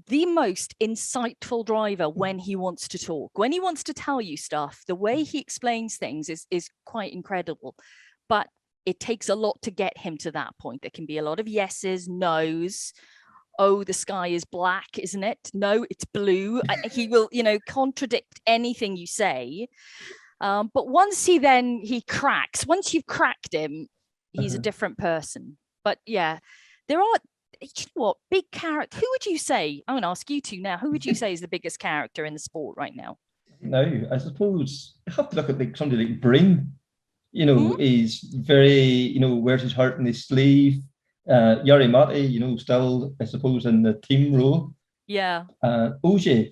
the most insightful driver when he wants to talk, when he wants to tell you stuff. The way he explains things is quite incredible, but it takes a lot to get him to that point. There can be a lot of yeses, nos. Oh, the sky is black, isn't it? No, it's blue. He will, contradict anything you say. But once he cracks, once you've cracked him, he's a different person. But yeah, there are, big character. Who would you say? I'm going to ask you two now. Who would you say is the biggest character in the sport right now? Now, I suppose you have to look at somebody like Bring. He's very, wears his heart in his sleeve. Jari Matti, still, I suppose, in the team role. Yeah. OJ,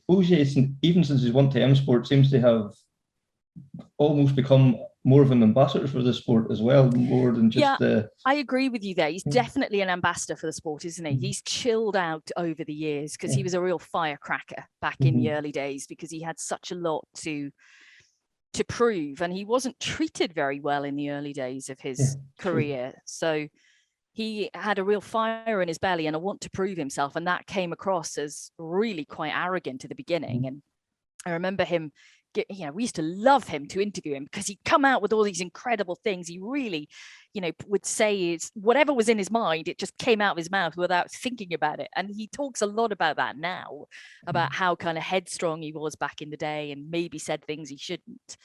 even since he's won to M Sport, seems to have almost become more of an ambassador for the sport as well, more than just I agree with you there. He's definitely an ambassador for the sport, isn't he? He's chilled out over the years because he was a real firecracker back in the early days, because he had such a lot to prove, and he wasn't treated very well in the early days of his career. So he had a real fire in his belly and a want to prove himself, and that came across as really quite arrogant at the beginning. And I remember him, we used to love him to interview him because he'd come out with all these incredible things. He really, would say whatever was in his mind, it just came out of his mouth without thinking about it. And he talks a lot about that now, about how kind of headstrong he was back in the day and maybe said things he shouldn't,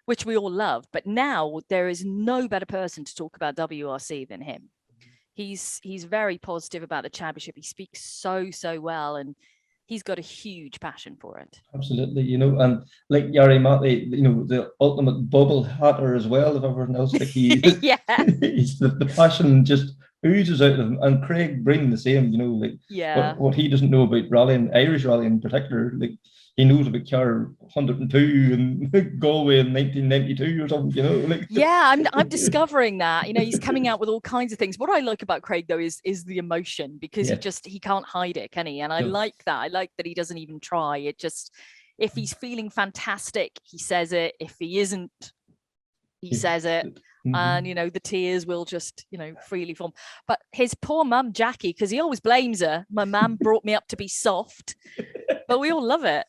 which we all loved. But now there is no better person to talk about WRC than him. He's very positive about the championship. He speaks so well, and he's got a huge passion for it. Absolutely, and like Jari Matti, the ultimate bubble hatter as well, if everyone else, like he's the passion just oozes out of him. And Craig Bring the same, what he doesn't know about rallying, Irish rallying in particular, like he knows about car 102 and Galway in 1992 or something, I'm discovering that, he's coming out with all kinds of things. What I like about Craig though is the emotion, because he can't hide it, can he? And I like that. I like that he doesn't even try. It just, if he's feeling fantastic, he says it. If he isn't, he says it. And the tears will just freely form. But his poor mum Jackie, because he always blames her, my mum brought me up to be soft, but we all love it.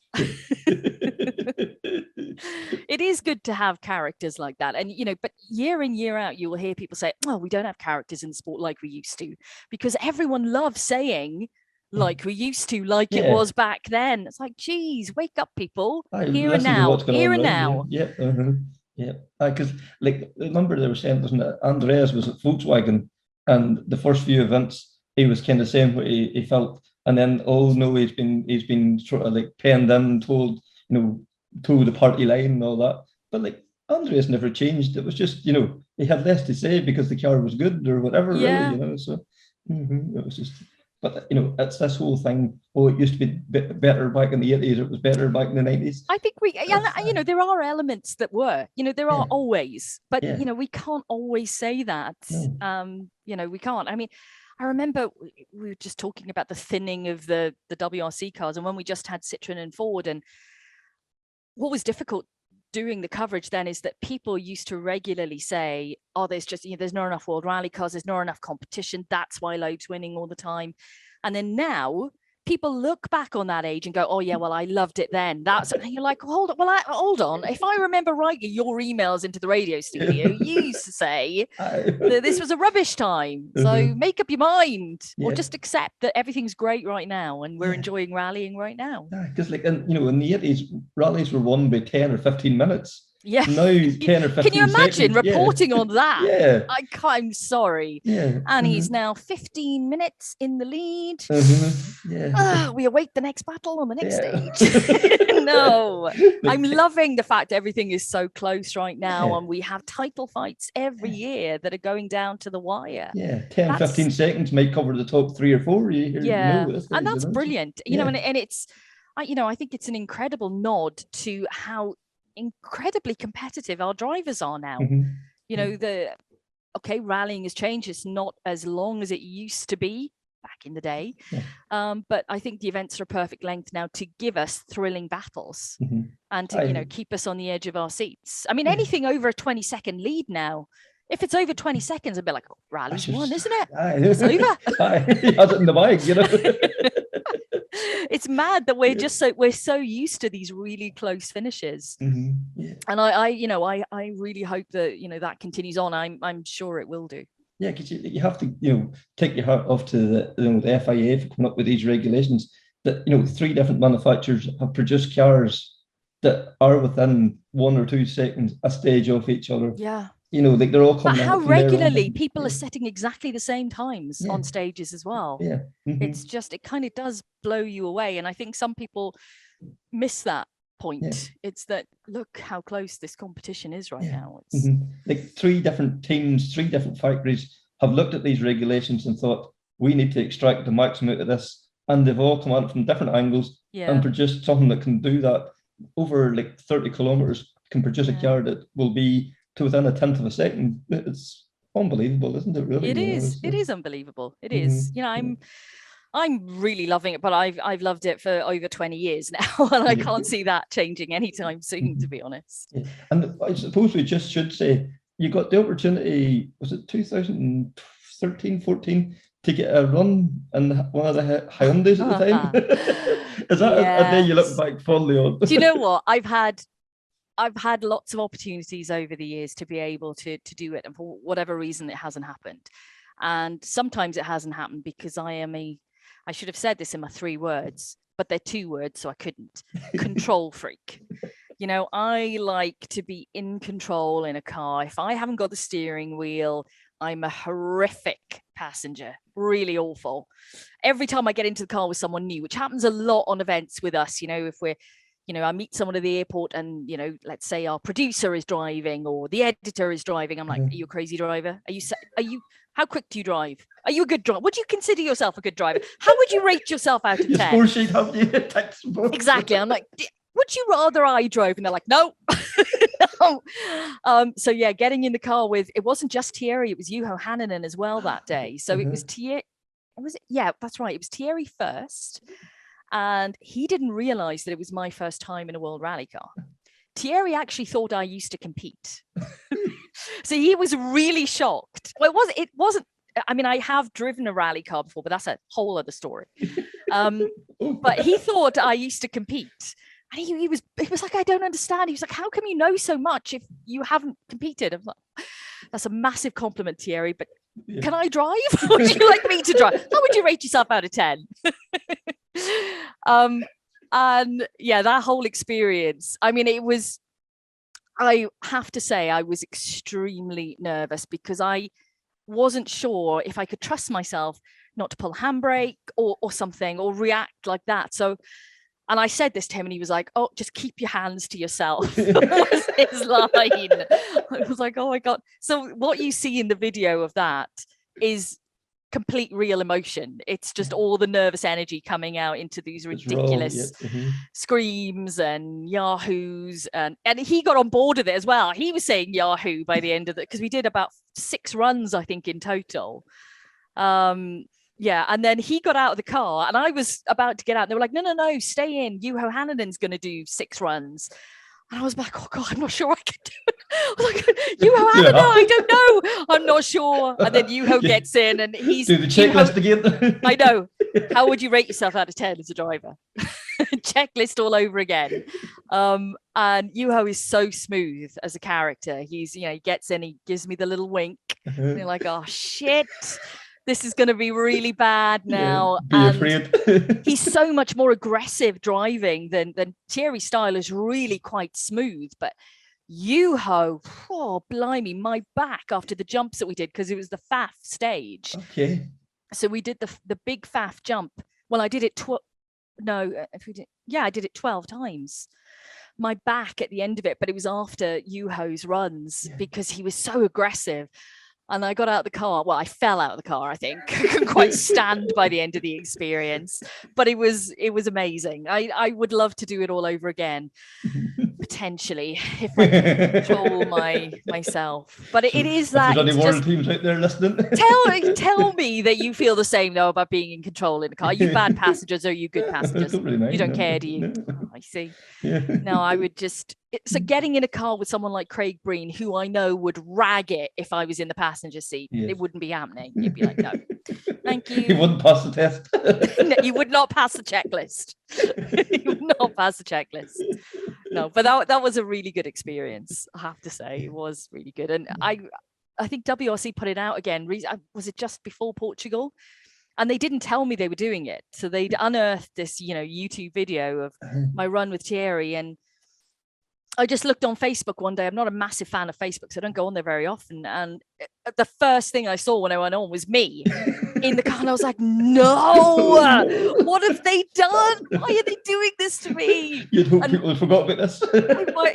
It is good to have characters like that. And but year in, year out, you will hear people say, oh, we don't have characters in sport like we used to, because everyone loves saying like we used to, like it was back then. It's like, geez, wake up, people. Here and now. Yeah, because remember they were saying, wasn't it, Andreas was at Volkswagen, and the first few events he was kind of saying what he felt, and then he's been sort of like penned in, told the party line and all that. But Andreas never changed. It was just he had less to say because the car was good or whatever. Really, so it was just. But it's this whole thing. Oh, it used to be better back in the 80s. It was better back in the 90s. I think there are elements that were. There are always, but we can't always say that. No. We can't. I mean, I remember we were just talking about the thinning of the WRC cars, and when we just had Citroen and Ford, and what was difficult doing the coverage then is that people used to regularly say, oh, there's just, there's not enough World Rally cars, there's not enough competition, that's why Loeb's winning all the time. And then now people look back on that age and go, oh yeah, well, I loved it then. And you're like, hold on. Well, hold on. If I remember rightly, your emails into the radio studio, you used to say that this was a rubbish time. So make up your mind, or just accept that everything's great right now and we're enjoying rallying right now. Yeah, because like in the 80s, rallies were won by 10 or 15 minutes. Yeah. Now 10 or 15 Can you imagine seconds, reporting on that? Yeah. I'm sorry. Yeah. And he's now 15 minutes in the lead. Yeah. We await the next battle on the next stage. No, I'm loving the fact everything is so close right now, and we have title fights every year that are going down to the wire. Yeah, 10, 15 seconds might cover the top 3 or 4. And that's brilliant. You know, and it's, I think it's an incredible nod to how incredibly competitive our drivers are now. You know, rallying has changed. It's not as long as it used to be back in the day, but I think the events are a perfect length now to give us thrilling battles and to keep us on the edge of our seats. I mean, anything over a 20-second lead now, if it's over 20 seconds, I'd be like, rally's won, isn't it? It's over. He has it in the bag, It's mad that we're so used to these really close finishes. And I really hope that that continues on. I'm sure it will do. Yeah, because you have to take your hat off to the FIA for coming up with these regulations. That 3 different manufacturers have produced cars that are within 1 or 2 seconds a stage off each other. Yeah. Like they're all coming. But how regularly people are setting exactly the same times on stages as well. Yeah. It's just, it kind of does blow you away. And I think some people miss that point. It's that, look how close this competition is right now. It's like 3 different teams, 3 different factories have looked at these regulations and thought, we need to extract the maximum out of this. And they've all come out from different angles and produced something that can do that over like 30 kilometers, can produce a car that will be to within a 1/10 of a second. It's unbelievable, isn't it? Really, it is. It is unbelievable. It is. I'm really loving it, but I've loved it for over 20 years now, and I can't see that changing anytime soon, to be honest. And I suppose we just should say you got the opportunity. Was it 2013, 14 to get a run in one of the Hyundais at the time? Is that a day you look back fondly on? Do you know what? I've had lots of opportunities over the years to be able to do it, and for whatever reason it hasn't happened. And sometimes it hasn't happened because I should have said this in my 3 words, but they're 2 words, so I couldn't. Control freak. I like to be in control in a car. If I haven't got the steering wheel, I'm a horrific passenger, really awful. Every time I get into the car with someone new, which happens a lot on events with us, if we're, I meet someone at the airport and, let's say our producer is driving or the editor is driving. I'm like, are you a crazy driver? How quick do you drive? Are you a good driver? Would you consider yourself a good driver? How would you rate yourself out of 10? Score sheet, have you? Textbook. Exactly. I'm like, would you rather I drove? And they're like, no. No. So yeah, getting in the car with, it wasn't just Thierry, it was Juho Hänninen as well that day. So it was Thierry. Yeah, that's right. It was Thierry first. And he didn't realize that it was my first time in a World Rally car. Thierry actually thought I used to compete. So he was really shocked. Well, it wasn't, I mean, I have driven a rally car before, but that's a whole other story. But he thought I used to compete. And he was like, I don't understand. He was like, how come you know so much if you haven't competed? I'm like, that's a massive compliment, Thierry, but can I drive? Would you like me to drive? How would you rate yourself out of 10? And yeah, that whole experience, I mean, I have to say I was extremely nervous because I wasn't sure if I could trust myself not to pull handbrake or something or react like that. So, and I said this to him and he was like, oh, just keep your hands to yourself. Was his line. I was like, oh my God. So what you see in the video of that is complete real emotion. It's just all the nervous energy coming out into these ridiculous screams and yahoos, and he got on board with it as well. He was saying yahoo by the end of it because we did about 6 runs, I think, in total. Yeah, and then he got out of the car and I was about to get out. They were like, no, stay in. Juho Hanninen's going to do 6 runs. And I was like, oh God, I'm not sure I can do it. I was like, Yuho, I don't know. I don't know. I'm not sure. And then Yuho gets in and he's Do the checklist again. I know. How would you rate yourself out of 10 as a driver? Checklist all over again. And Yuho is so smooth as a character. He's, he gets in, he gives me the little wink. And you're like, oh shit, this is going to be really bad now. Yeah, be afraid. He's so much more aggressive driving than Thierry's style is really quite smooth. But Yuho, oh blimey, my back after the jumps that we did, because it was the FAF stage. Okay. So we did the big FAF jump. Well, I did it I did it 12 times. My back at the end of it, but it was after Yuho's runs because he was so aggressive. And I got out of the car. Well, I fell out of the car, I think. I couldn't quite stand by the end of the experience. But it was amazing. I would love to do it all over again, potentially, if I can control myself. But it is that. If there's any world teams out there listening. Tell me that you feel the same, though, about being in control in the car. Are you bad passengers or are you good passengers? Don't really mind, you don't no. care, do you? No. Oh, I see. Yeah. No, I would just... So getting in a car with someone like Craig Breen, who I know would rag it if I was in the passenger seat, it wouldn't be happening. You'd be like, no, thank you. You wouldn't pass the test. No, you would not pass the checklist. You would not pass the checklist. No, but that was a really good experience, I have to say. It was really good. And I think WRC put it out again. Was it just before Portugal? And they didn't tell me they were doing it. So they'd unearthed this, YouTube video of my run with Thierry. And I just looked on Facebook one day. I'm not a massive fan of Facebook, so I don't go on there very often. And the first thing I saw when I went on was me in the car. And I was like, no, what have they done? Why are they doing this to me? You'd hope people had forgot about this.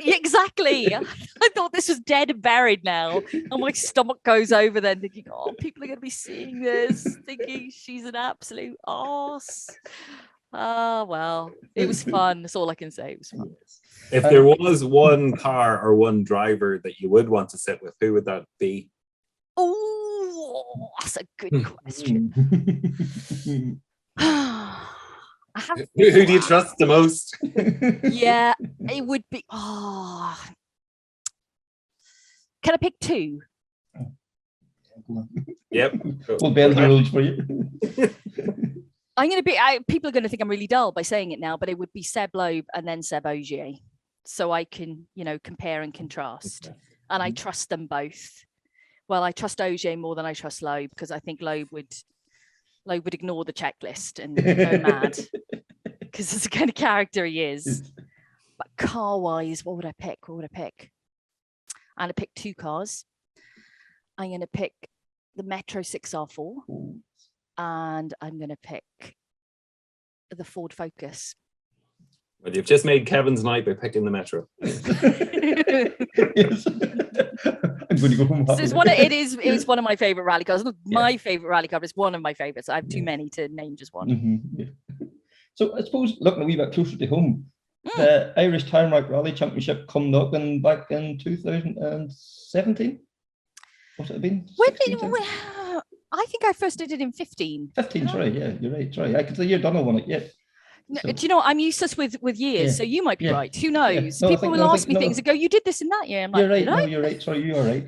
Exactly. I thought this was dead and buried now. And my stomach goes over then thinking, oh, people are going to be seeing this, thinking she's an absolute arse. Oh, well, it was fun. That's all I can say. It was fun. If there was one car or one driver that you would want to sit with, who would that be? Oh, that's a good question. Who do you trust the most? Yeah, it would be. Oh, can I pick two? Yep. We'll bend the rules for you. I'm going to be. People are going to think I'm really dull by saying it now, but it would be Seb Loeb and then Seb Ogier, so I can, compare and contrast. And I trust them both. Well, I trust Ogier more than I trust Loeb, because I think Loeb would ignore the checklist and go mad, because it's the kind of character he is. But car-wise, what would I pick? I'm going to pick two cars. I'm going to pick the Metro 6R4. And I'm going to pick the Ford Focus. Well, you've just made Kevin's night by picking the Metro. Yes. I'm going to go home. So it is one of my favorite rally cars. Not my favorite rally car, but it's one of my favorites. I have too many to name just one. Mm-hmm. Yeah. So I suppose looking a wee bit closer to home, the Irish Tarmac Rally Championship come knocking back in 2017. What's it been? I think I first did it in 15. 15, sorry, yeah, you're right, sorry. I could say you're done on it, yeah. No, So, do you know, I'm useless with years, so you might be right. Who knows? No, People will ask me things and go, you did this and that year. I'm like, you're right, no, you're right, sorry, you are right.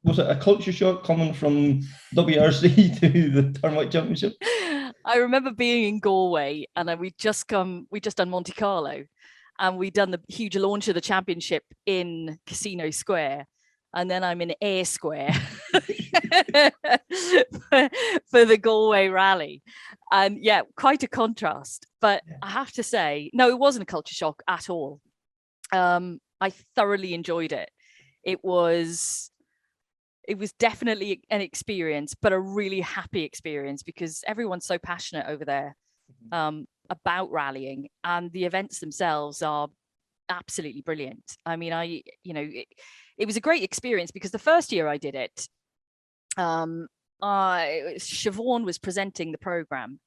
Was it a culture shock coming from WRC to the Tarmac Championship? I remember being in Galway and we'd just done Monte Carlo, and we'd done the huge launch of the championship in Casino Square. And then I'm in Ayr Square for the Galway rally. And yeah, quite a contrast. But I have to say, no, it wasn't a culture shock at all. I thoroughly enjoyed it. It was definitely an experience, but a really happy experience, because everyone's so passionate over there about rallying, and the events themselves are absolutely brilliant. I mean, it was a great experience, because the first year I did it, Siobhan was presenting the program,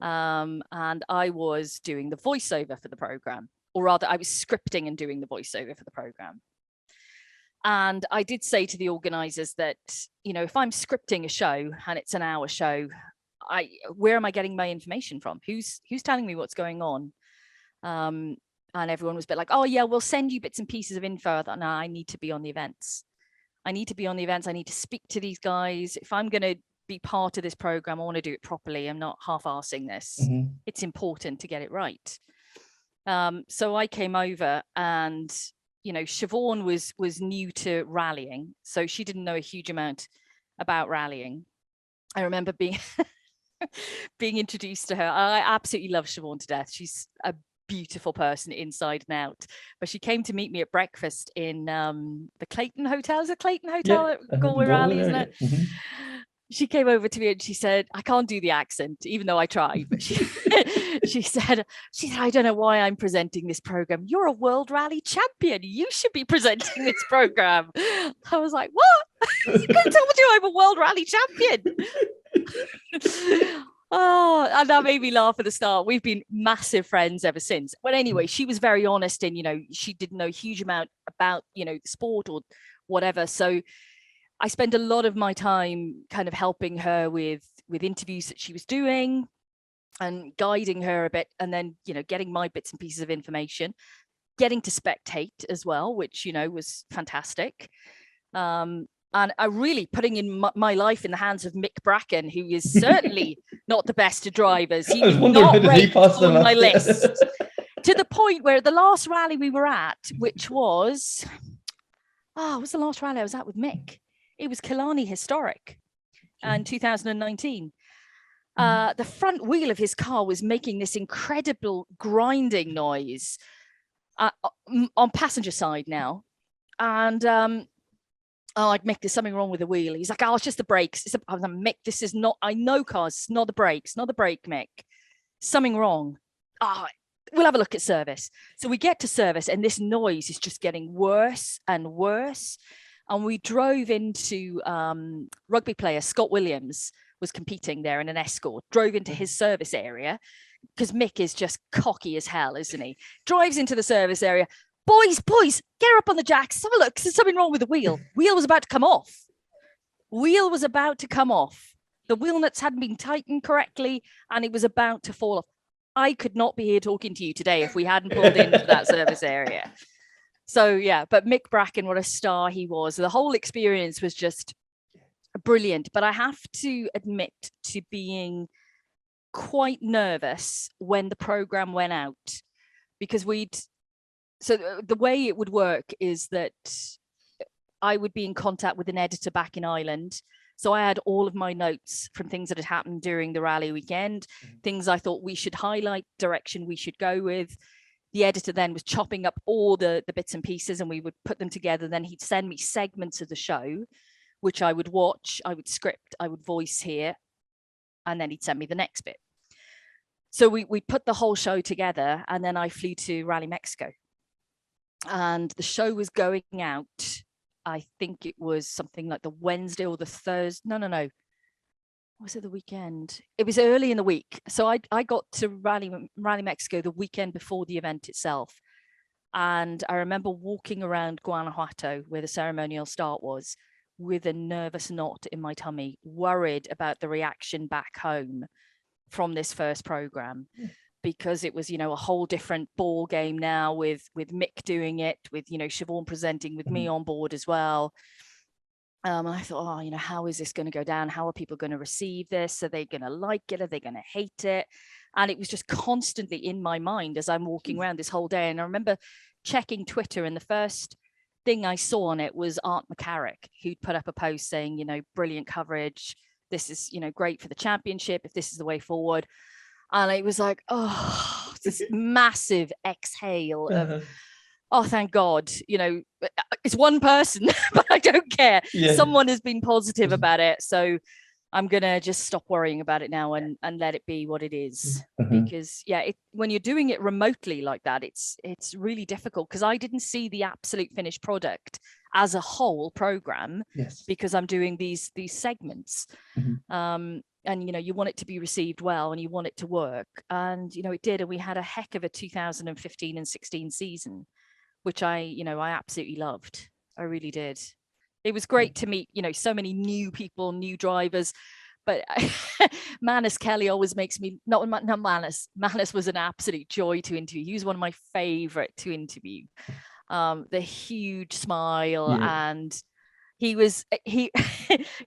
and I was doing the voiceover for the program, or rather I was scripting and doing the voiceover for the program. And I did say to the organizers that, if I'm scripting a show and it's an hour show, where am I getting my information from? Who's telling me what's going on? And everyone was a bit like, oh yeah, we'll send you bits and pieces of info. I thought, no, I need to be on the events. I need to be on the events. I need to speak to these guys. If I'm going to be part of this program, I want to do it properly. I'm not half-arsing this. It's important to get it right. So I came over, and Siobhan was new to rallying, so she didn't know a huge amount about rallying. I remember being being introduced to her. I absolutely love Siobhan to death. She's a beautiful person inside and out. But she came to meet me at breakfast in the Clayton Hotel. Is it Clayton Hotel at Galway Rally, isn't it? She came over to me and she said, I can't do the accent, even though I tried, but she said, I don't know why I'm presenting this program. You're a world rally champion. You should be presenting this program. I was like, what? Who told you I'm a world rally champion? Oh, and that made me laugh at the start. We've been massive friends ever since. But anyway, she was very honest, and she didn't know a huge amount about the sport or whatever. So I spent a lot of my time kind of helping her with interviews that she was doing and guiding her a bit, and then getting my bits and pieces of information, getting to spectate as well, which was fantastic. And I really putting in my life in the hands of Mick Bracken, who is certainly not the best of drivers. He was not ranked on my list. To the point where the last rally we were at, which was, what was the last rally I was at with Mick? It was Killarney Historic in 2019. The front wheel of his car was making this incredible grinding noise on passenger side now. And Mick, there's something wrong with the wheel. He's like, oh, it's just the brakes. I was like, Mick, this is not, I know cars, it's not the brakes, not the brake, Mick. Something wrong. We'll have a look at service. So we get to service, and this noise is just getting worse and worse. And we drove into rugby player Scott Williams was competing there in an Escort, drove into his service area, because Mick is just cocky as hell, isn't he? Drives into the service area. Boys, get her up on the jacks. Have a look. There's something wrong with the wheel. Wheel was about to come off. The wheel nuts hadn't been tightened correctly, and it was about to fall off. I could not be here talking to you today if we hadn't pulled into that service area. So yeah, but Mick Bracken, what a star he was. The whole experience was just brilliant. But I have to admit to being quite nervous when the program went out, because so the way it would work is that I would be in contact with an editor back in Ireland. So I had all of my notes from things that had happened during the rally weekend, things I thought we should highlight, direction we should go with. The editor then was chopping up all the bits and pieces, and we would put them together. Then he'd send me segments of the show, which I would watch, I would script, I would voice here, and then he'd send me the next bit. So we put the whole show together, and then I flew to Rally Mexico. And the show was going out, I think it was something like the Wednesday or the Thursday. No. Was it the weekend? It was early in the week. So I got to Rally Mexico the weekend before the event itself. And I remember walking around Guanajuato, where the ceremonial start was, with a nervous knot in my tummy, worried about the reaction back home from this first program. Because it was, a whole different ball game now with Mick doing it, with, Siobhan presenting with me on board as well. And I thought, how is this going to go down? How are people going to receive this? Are they going to like it? Are they going to hate it? And it was just constantly in my mind as I'm walking around this whole day. And I remember checking Twitter, and the first thing I saw on it was Art McCarrick, who'd put up a post saying, brilliant coverage. This is, great for the championship, if this is the way forward. And it was like, this massive exhale of, thank God, it's one person, but I don't care. Yeah. Someone has been positive about it. So I'm going to just stop worrying about it now and let it be what it is. Because, when you're doing it remotely like that, it's really difficult, because I didn't see the absolute finished product as a whole program, because I'm doing these segments. And, you want it to be received well, and you want it to work. And, it did. And we had a heck of a 2015 and 16 season, which I absolutely loved. I really did. It was great to meet, so many new people, new drivers, but Manus Kelly always makes me not Manus. Manus was an absolute joy to interview. He was one of my favorite to interview. The huge smile, and he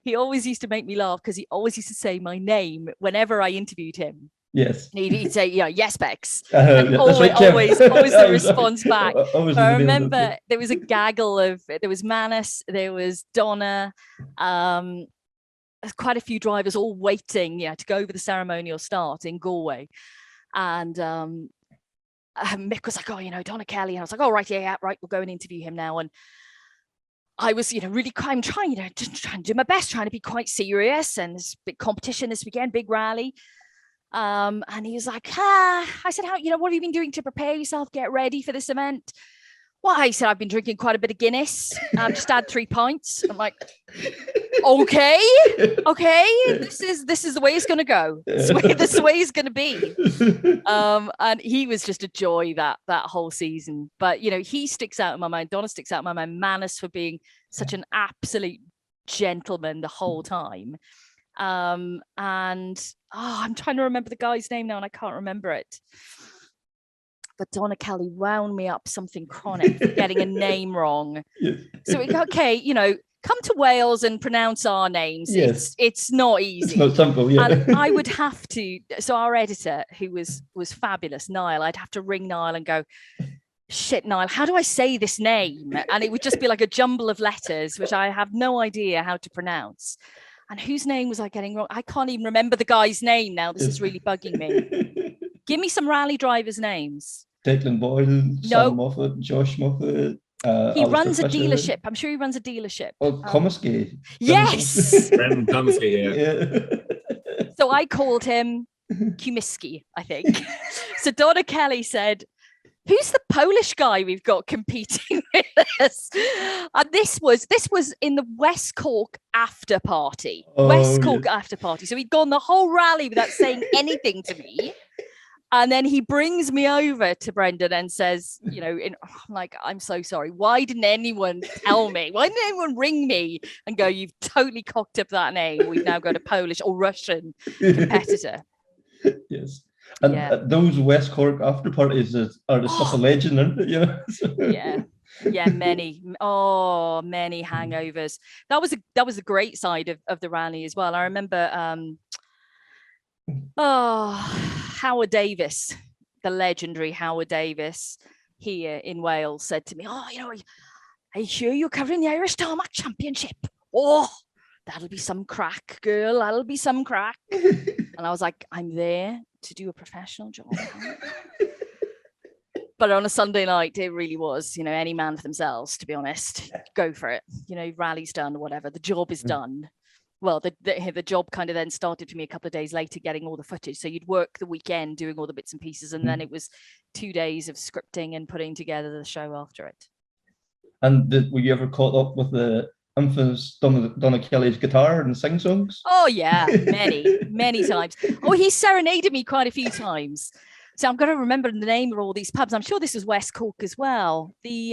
he always used to make me laugh because he always used to say my name whenever I interviewed him. Yes. He'd say, yeah, yes, Bex. And always the response back. I remember there was a gaggle of, there was Manus, there was Donna, quite a few drivers all waiting, to go over the ceremonial start in Galway. And Mick was like, oh, Donna Kelly. And I was like, oh, right, yeah, right, we'll go and interview him now. And I was, really, I'm trying, to do my best, trying to be quite serious. And there's big competition this weekend, big rally. And he was like, I said, how, what have you been doing to prepare yourself, get ready for this event? Well, I said, I've been drinking quite a bit of Guinness. I've just had 3 pints. I'm like, okay, this is the way it's going to go. This is the way it's going to be. And he was just a joy that whole season. But, he sticks out in my mind. Donna sticks out in my mind. Manus for being such an absolute gentleman the whole time. And I'm trying to remember the guy's name now, and I can't remember it. But Donna Kelly wound me up something chronic for getting a name wrong. Yes. So okay, come to Wales and pronounce our names. Yes. It's not easy. It's not simple, yeah. And I would have to, so our editor, who was fabulous, Niall, I'd have to ring Niall and go, shit, Niall, how do I say this name? And it would just be like a jumble of letters, which I have no idea how to pronounce. And whose name was I getting wrong? I can't even remember the guy's name now. This is really bugging me. Give me some rally drivers' names. Declan Boyle, Sam Moffat, Josh Moffat. He runs a dealership. I'm sure he runs a dealership. Oh, Comiskey. Yes. Brendan Comiskey, yeah. So I called him Kumiski, I think. So Donna Kelly said, who's the Polish guy we've got competing with us? And this was in the West Cork after party. After party. So he'd gone the whole rally without saying anything to me. And then he brings me over to Brendan and says, I'm like, I'm so sorry. Why didn't anyone tell me? Why didn't anyone ring me and go, you've totally cocked up that name. We've now got a Polish or Russian competitor. Yes. And those West Cork after parties are the stuff of legend, aren't they? Yeah, many hangovers. That was a great side of the rally as well. I remember Howard Davis, the legendary Howard Davis here in Wales, said to me, are you sure you're covering the Irish Tarmac Championship? Oh, that'll be some crack, girl. That'll be some crack. And I was like, I'm there to do a professional job. But on a Sunday night, it really was, any man for themselves, to be honest. Go for it. Rally's done or whatever. The job is done. Well, the job kind of then started for me a couple of days later, getting all the footage. So you'd work the weekend doing all the bits and pieces, and then it was 2 days of scripting and putting together the show after it. And were you ever caught up with the infamous Donna Kelly's guitar and sing songs? Oh yeah, many times. Oh, he serenaded me quite a few times. So I'm going to remember the name of all these pubs. I'm sure this was West Cork as well. The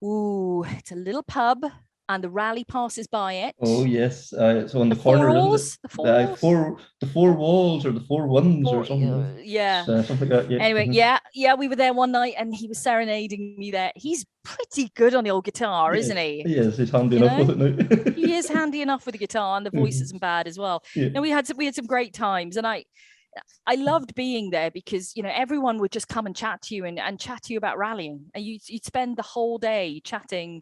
it's a little pub. And the rally passes by it. Oh yes, so on the corner, isn't it? The four walls or the four winds or something. Yeah, something like that. Yeah. Anyway, yeah, we were there one night, and he was serenading me there. He's pretty good on the old guitar, isn't he? He is. He's handy enough with it now. He is handy enough with the guitar, and the voice isn't bad as well. Yeah. No, we had some great times, and I loved being there because everyone would just come and chat to you and chat to you about rallying, and you'd spend the whole day chatting.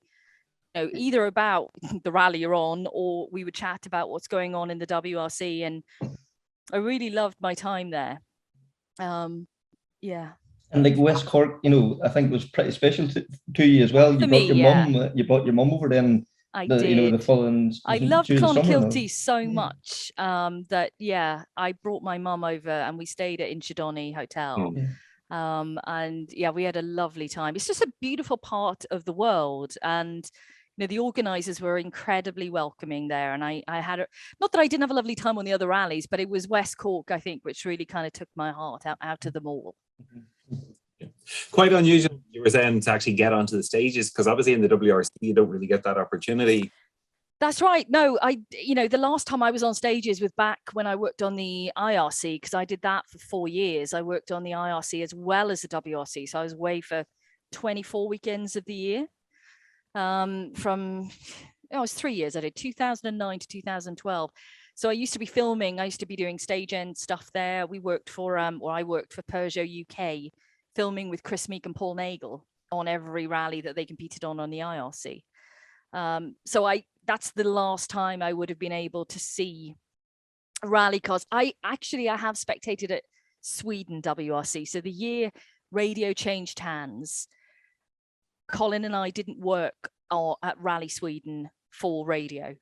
Either about the rally you're on, or we would chat about what's going on in the WRC, and I really loved my time there. Yeah. And like West Cork, I think it was pretty special to you as well. You brought your mum over then. I did. The following. I loved Clonakilty so much that I brought my mum over, and we stayed at Inchydoney Hotel. And we had a lovely time. It's just a beautiful part of the world, and the organisers were incredibly welcoming there. And I had not that I didn't have a lovely time on the other rallies, but it was West Cork, I think, which really kind of took my heart out of them all. Quite unusual, you were saying, to actually get onto the stages, because obviously in the WRC you don't really get that opportunity. That's right. No, the last time I was on stages was back when I worked on the IRC, because I did that for 4 years. I worked on the IRC as well as the WRC. So I was away for 24 weekends of the year. It was 3 years. I did 2009 to 2012. So I used to be filming. I used to be doing stage end stuff there. I worked for Peugeot UK, filming with Chris Meek and Paul Nagel on every rally that they competed on the IRC. That's the last time I would have been able to see rally cars. I have spectated at Sweden WRC. So the year radio changed hands, Colin and I didn't work at Rally Sweden for radio.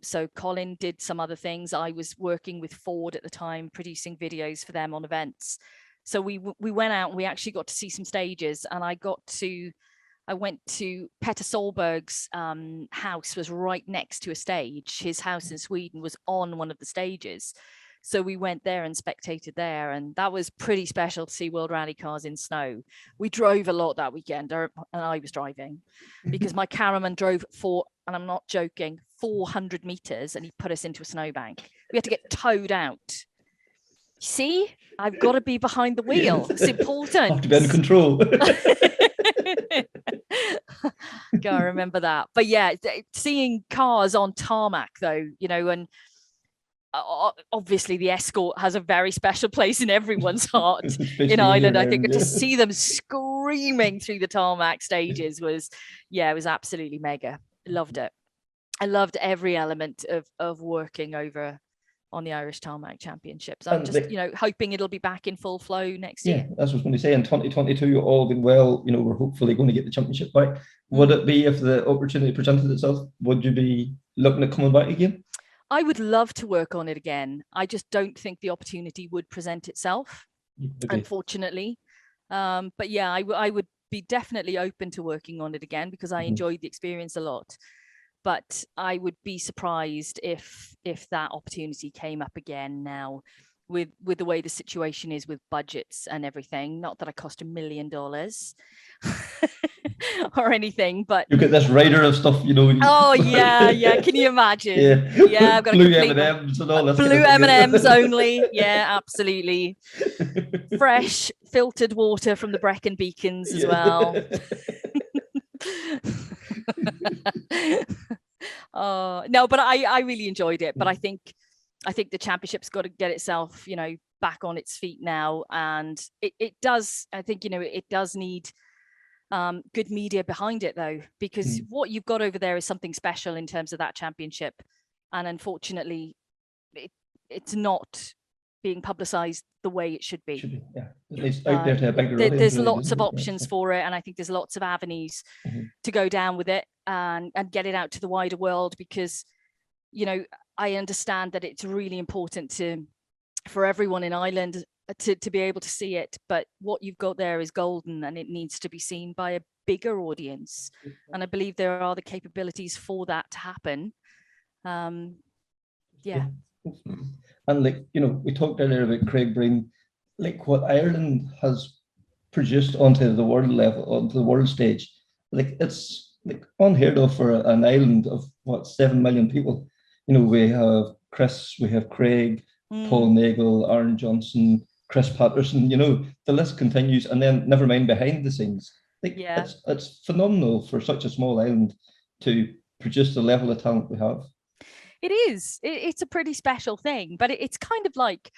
So Colin did some other things. I was working with Ford at the time, producing videos for them on events. So we went out and we actually got to see some stages, and I went to Petter Solberg's house was right next to a stage. His house in Sweden was on one of the stages. So we went there and spectated there. And that was pretty special to see World Rally cars in snow. We drove a lot that weekend, and I was driving because my cameraman drove and I'm not joking, 400 meters, and he put us into a snowbank. We had to get towed out. See, I've got to be behind the wheel. It's important. Have to be under control. Gotta remember that. But yeah, seeing cars on tarmac though, and obviously the Escort has a very special place in everyone's heart in Ireland. I think to see them screaming through the tarmac stages was absolutely mega. Loved it. I loved every element of working over on the Irish Tarmac Championship. So I'm just, hoping it'll be back in full flow next year. Yeah, that's what I was going to say. In 2022, all been well, we're hopefully going to get the championship back. Would it be, if the opportunity presented itself, would you be looking at coming back again? I would love to work on it again. I just don't think the opportunity would present itself, unfortunately. But yeah, I would be definitely open to working on it again because I enjoyed the experience a lot. But I would be surprised if that opportunity came up again now with the way the situation is with budgets and everything. Not that I cost $1 million or anything, but you get this rider of stuff, Oh yeah. Can you imagine? Yeah, I've got blue M&Ms and all that. Blue M&Ms only. Yeah, absolutely. Fresh filtered water from the Brecon beacons as well. No, but I really enjoyed it. But I think the championship's got to get itself, back on its feet now, and it does. I think it does need good media behind it though, because what you've got over there is something special in terms of that championship, and unfortunately, it's not being publicized the way it should be. Yeah, at least out there to a bigger audience. There's lots of options for it, and I think there's lots of avenues to go down with it and get it out to the wider world, because I understand that it's really important for everyone in Ireland to be able to see it, but what you've got there is golden, and it needs to be seen by a bigger audience, and I believe there are the capabilities for that to happen. And we talked earlier about Craig Breen, what Ireland has produced onto the world level, onto the world stage, it's unheard of for an island of 7 million people. We have Chris, we have Craig, Paul Nagel, Aaron Johnson, Chris Patterson, the list continues, and then never mind behind the scenes. It's phenomenal for such a small island to produce the level of talent we have. It is. It's a pretty special thing, but it's kind of like,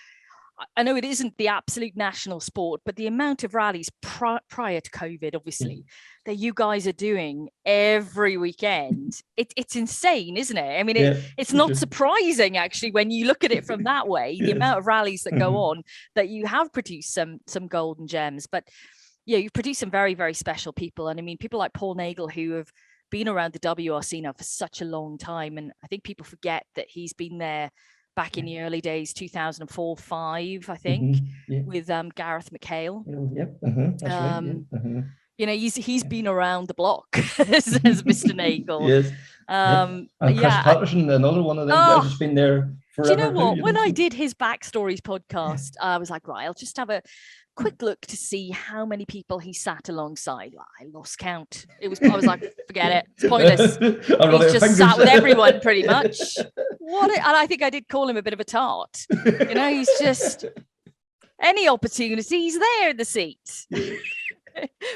I know it isn't the absolute national sport, but the amount of rallies prior to COVID, obviously, that you guys are doing every weekend, it's insane, isn't it? I mean, it's not surprising, actually, when you look at it from that way, the amount of rallies that go on, that you have produced some golden gems. But yeah, you've produced some very, very special people. And I mean, people like Paul Nagel, who have been around the WRC now for such a long time. And I think people forget that he's been there back in the early days, 2004-5, I think, with Gareth McHale. That's right. He's been around the block as Mr. Nagel. Yes. And Chris Patterson, another one of them guys who's been there forever. Do you know what? When I did his Backstories podcast, I was like, right, I'll just have a quick look to see how many people he sat alongside. Well, I lost count. I was like, forget it. It's pointless. He's just sat with everyone pretty much. And I think I did call him a bit of a tart. He's just any opportunity, he's there in the seat.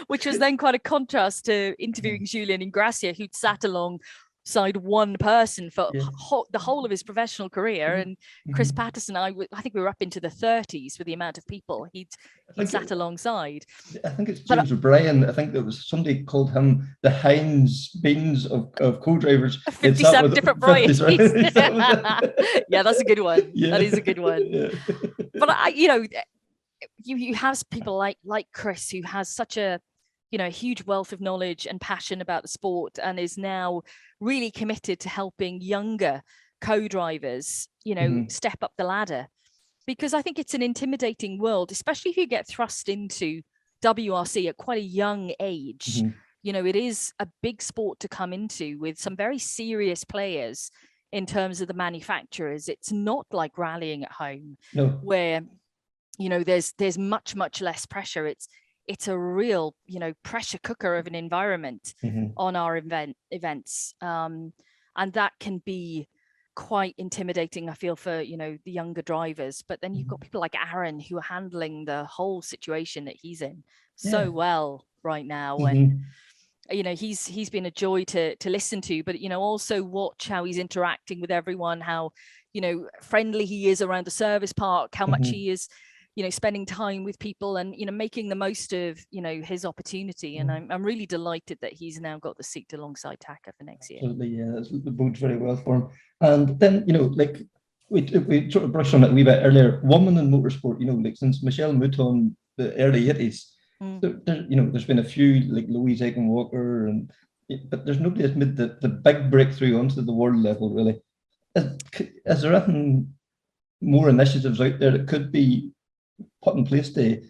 Which was then quite a contrast to interviewing Julien Ingrassia, who'd sat alongside one person for the whole of his professional career. And Chris Patterson, I think we were up into the 30s with the amount of people he'd sat alongside. I think it's James O'Brien. I think there was somebody called him the Heinz Beans of co-drivers. 57 different varieties. Yeah, that's a good one. Yeah. That is a good one. Yeah. But you have people like Chris, who has such a huge wealth of knowledge and passion about the sport, and is now really committed to helping younger co-drivers step up the ladder, because I think it's an intimidating world, especially if you get thrust into WRC at quite a young age. It is a big sport to come into with some very serious players in terms of the manufacturers. It's not like rallying at home, where there's much less pressure. It's a real pressure cooker of an environment on our events, and that can be quite intimidating, I feel, for the younger drivers. But then you've got people like Aaron, who are handling the whole situation that he's in so well right now, and he's been a joy to listen to, but also watch how he's interacting with everyone, how friendly he is around the service park, how much he is spending time with people, and making the most of his opportunity. And I'm really delighted that he's now got the seat alongside Taka for next year. Absolutely, yeah, that's bodes very well for him. And then like we sort of brushed on it a wee bit earlier, women in motorsport, like since Michelle Mouton, the early 80s, there's been a few like Louise Aiken Walker, but there's nobody that's made the big breakthrough onto the world level, really. Is there anything more initiatives out there that could be put in place to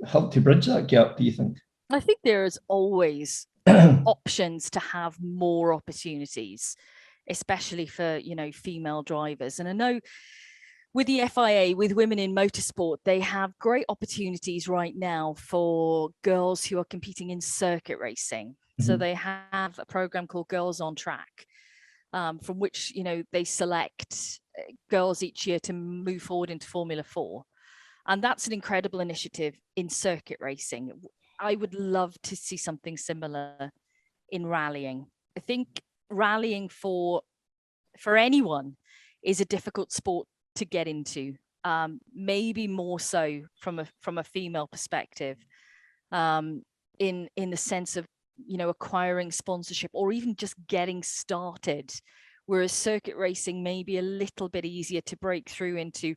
help to bridge that gap, do you think? I think there's always options to have more opportunities, especially for female drivers. And I know with the FIA, with Women in Motorsport, they have great opportunities right now for girls who are competing in circuit racing. So they have a program called Girls on Track, from which they select girls each year to move forward into Formula 4. And that's an incredible initiative in circuit racing. I would love to see something similar in rallying. I think rallying for anyone is a difficult sport to get into, maybe more so from a female perspective, in the sense of acquiring sponsorship or even just getting started, whereas circuit racing may be a little bit easier to break through into,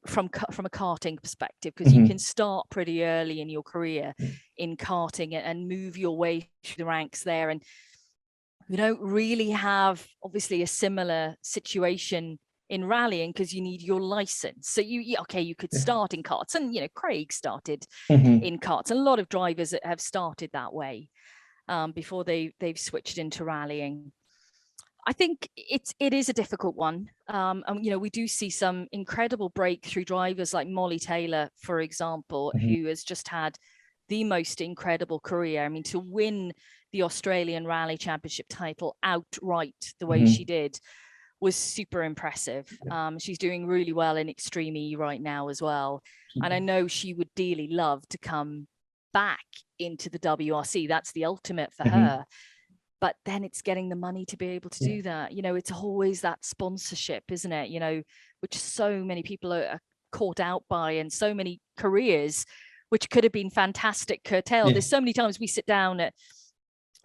from a karting perspective, because you can start pretty early in your career in karting and move your way through the ranks there. And you don't really have obviously a similar situation in rallying, because you need your license. So you could start in karts, and Craig started in karts, and a lot of drivers that have started that way before they've switched into rallying. I think it is a difficult one. And we do see some incredible breakthrough drivers like Molly Taylor, for example, who has just had the most incredible career. I mean, to win the Australian Rally Championship title outright the way she did was super impressive. She's doing really well in Extreme E right now as well. And I know she would dearly love to come back into the WRC. That's the ultimate for her. But then it's getting the money to be able to do that. It's always that sponsorship, isn't it? Which so many people are caught out by, and so many careers which could have been fantastic curtailed. There's so many times we sit down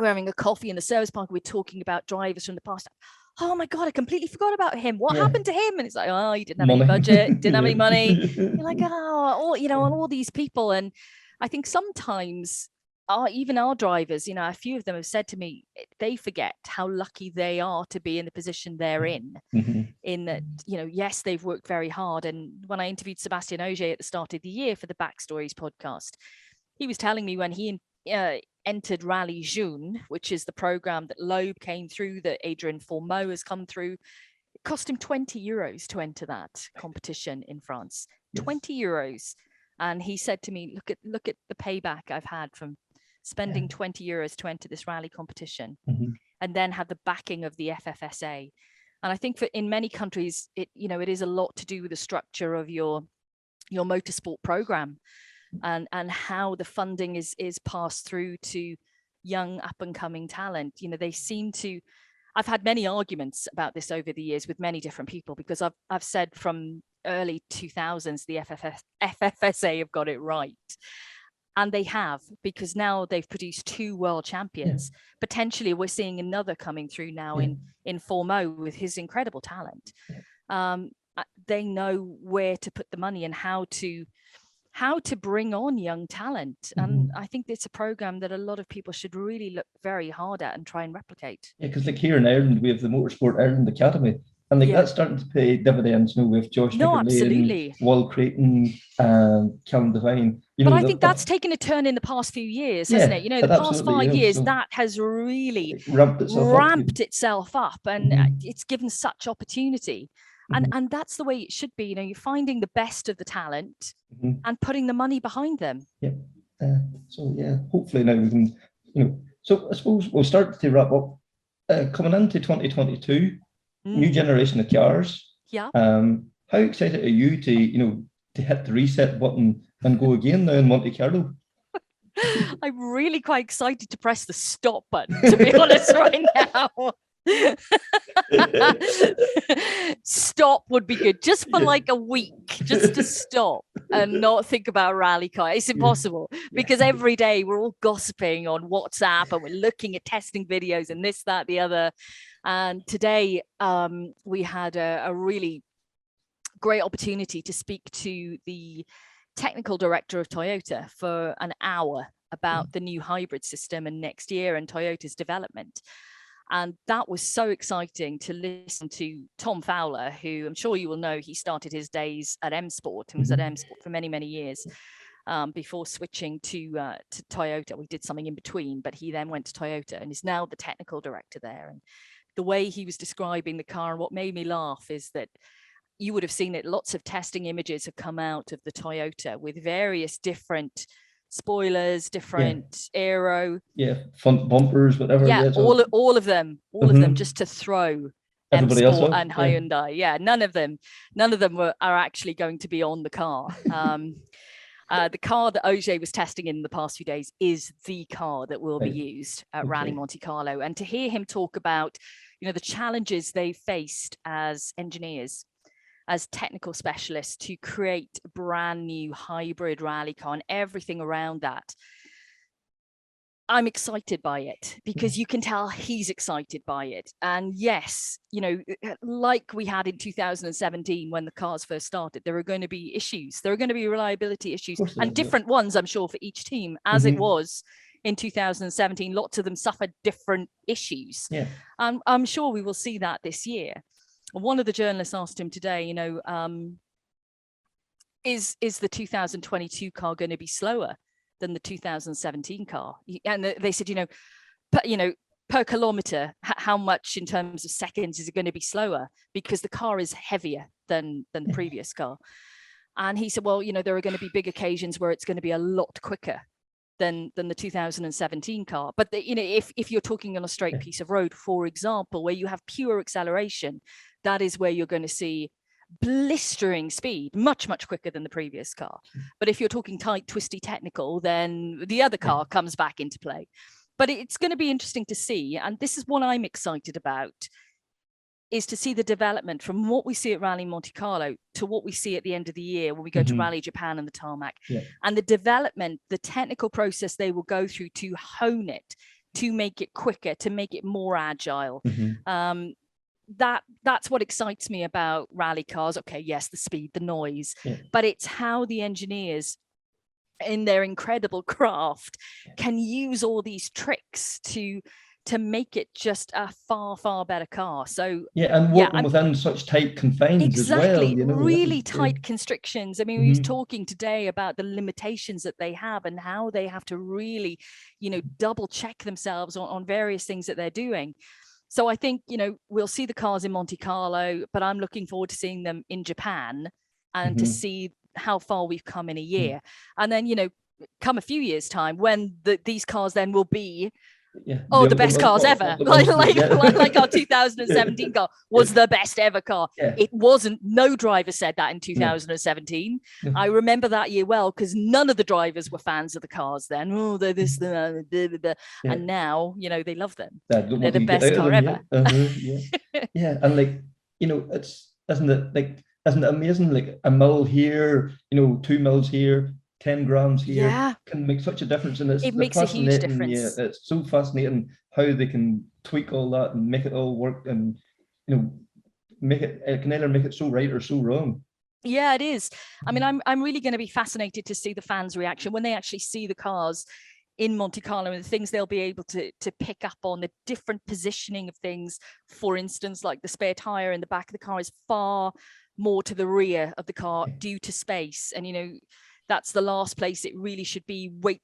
we're having a coffee in the service park, and we're talking about drivers from the past. Oh my God, I completely forgot about him. What happened to him? And it's like, oh, he didn't have any budget, didn't have any money. You're like, all these people. And I think sometimes even our drivers, a few of them have said to me, they forget how lucky they are to be in the position they're in that, yes, they've worked very hard. And when I interviewed Sebastian Ogier at the start of the year for the Backstories podcast, he was telling me when he entered Rally June, which is the program that Loeb came through, that Adrian Fourmeau has come through, it cost him €20 to enter that competition in France. €20. And he said to me, look at the payback I've had from spending 20 euros to enter this rally competition, and then have the backing of the FFSA. And I think in many countries, it is a lot to do with the structure of your motorsport program, and how the funding is passed through to young up and coming talent. They seem to. I've had many arguments about this over the years with many different people, because I've said from early 2000s the FFSA have got it right. And they have, because now they've produced 2 world champions. Potentially, we're seeing another coming through now in Formo with his incredible talent. They know where to put the money and how to bring on young talent. And I think it's a program that a lot of people should really look very hard at and try and replicate. Yeah, because like here in Ireland, we have the Motorsport Ireland Academy, and like that's starting to pay dividends. With Josh absolutely. Wal Creighton, Callum Devine. But I think that's taken a turn in the past few years, hasn't it? The past 5 years, that has really ramped itself up, and it's given such opportunity. And that's the way it should be. You're finding the best of the talent and putting the money behind them. Hopefully now we can, so I suppose we'll start to wrap up. Coming into 2022, new generation of cars. Yeah. How excited are you to hit the reset button and go again now in Monte Carlo? I'm really quite excited to press the stop button, to be honest, right now. Stop would be good, just for like a week, just to stop and not think about rally car. It's impossible because every day we're all gossiping on WhatsApp and we're looking at testing videos and this, that, the other. And today we had a really great opportunity to speak to the technical director of Toyota for an hour about the new hybrid system and next year and Toyota's development. And that was so exciting to listen to Tom Fowler, who I'm sure you will know. He started his days at M Sport and was at M Sport for many, many years before switching to Toyota. We did something in between, but he then went to Toyota and is now the technical director there. And the way he was describing the car, and what made me laugh is that you would have seen it. Lots of testing images have come out of the Toyota with various different spoilers, different aero, front bumpers, whatever. All of them, just to throw everybody M Sport else and Hyundai. None of them are actually going to be on the car. The car that OJ was testing in the past few days is the car that will be used at Rally Monte Carlo. And to hear him talk about, the challenges they faced as engineers, as technical specialists, to create a brand new hybrid rally car and everything around that. I'm excited by it because you can tell he's excited by it. And yes, like we had in 2017 when the cars first started, there are going to be issues. There are going to be reliability issues and different ones, I'm sure, for each team, as it was in 2017. Lots of them suffered different issues. I'm sure we will see that this year. One of the journalists asked him today, is the 2022 car going to be slower than the 2017 car? And they said, per kilometer, how much in terms of seconds is it going to be slower? Because the car is heavier than the previous car. And he said, well, there are going to be big occasions where it's going to be a lot quicker than the 2017 car. But if you're talking on a straight piece of road, for example, where you have pure acceleration, that is where you're going to see blistering speed, much, much quicker than the previous car. But if you're talking tight, twisty, technical, then the other car comes back into play. But it's going to be interesting to see. And this is what I'm excited about, is to see the development from what we see at Rally Monte Carlo to what we see at the end of the year when we go to Rally Japan and the Tarmac. And the development, the technical process they will go through to hone it, to make it quicker, to make it more agile. That's what excites me about rally cars. Okay, yes, the speed, the noise, but it's how the engineers in their incredible craft can use all these tricks to make it just a far, far better car. So and working within such tight confines as well. Really tight constrictions. I mean, we was talking today about the limitations that they have and how they have to really, double check themselves on various things that they're doing. So I think, we'll see the cars in Monte Carlo, but I'm looking forward to seeing them in Japan and to see how far we've come in a year. And then, you know, come a few years' time when these cars then will be the best cars ever. Like our 2017 car was the best ever car. It wasn't. No driver said that in 2017. I remember that year well, because none of the drivers were fans of the cars then. Oh, they're this, and now, you know, they love them. They're the best car ever. And like, you know, isn't it amazing? Like a mil here, you know, 2 mils here, 10 grams here can make such a difference, and it makes a huge difference. It's so fascinating how they can tweak all that and make it all work, and you know, it can either make it so right or so wrong. Yeah, it is. I mean, I'm really going to be fascinated to see the fans' reaction when they actually see the cars in Monte Carlo and the things they'll be able to pick up on, the different positioning of things. For instance, like the spare tire in the back of the car is far more to the rear of the car due to space, and you know, that's the last place it really should be weight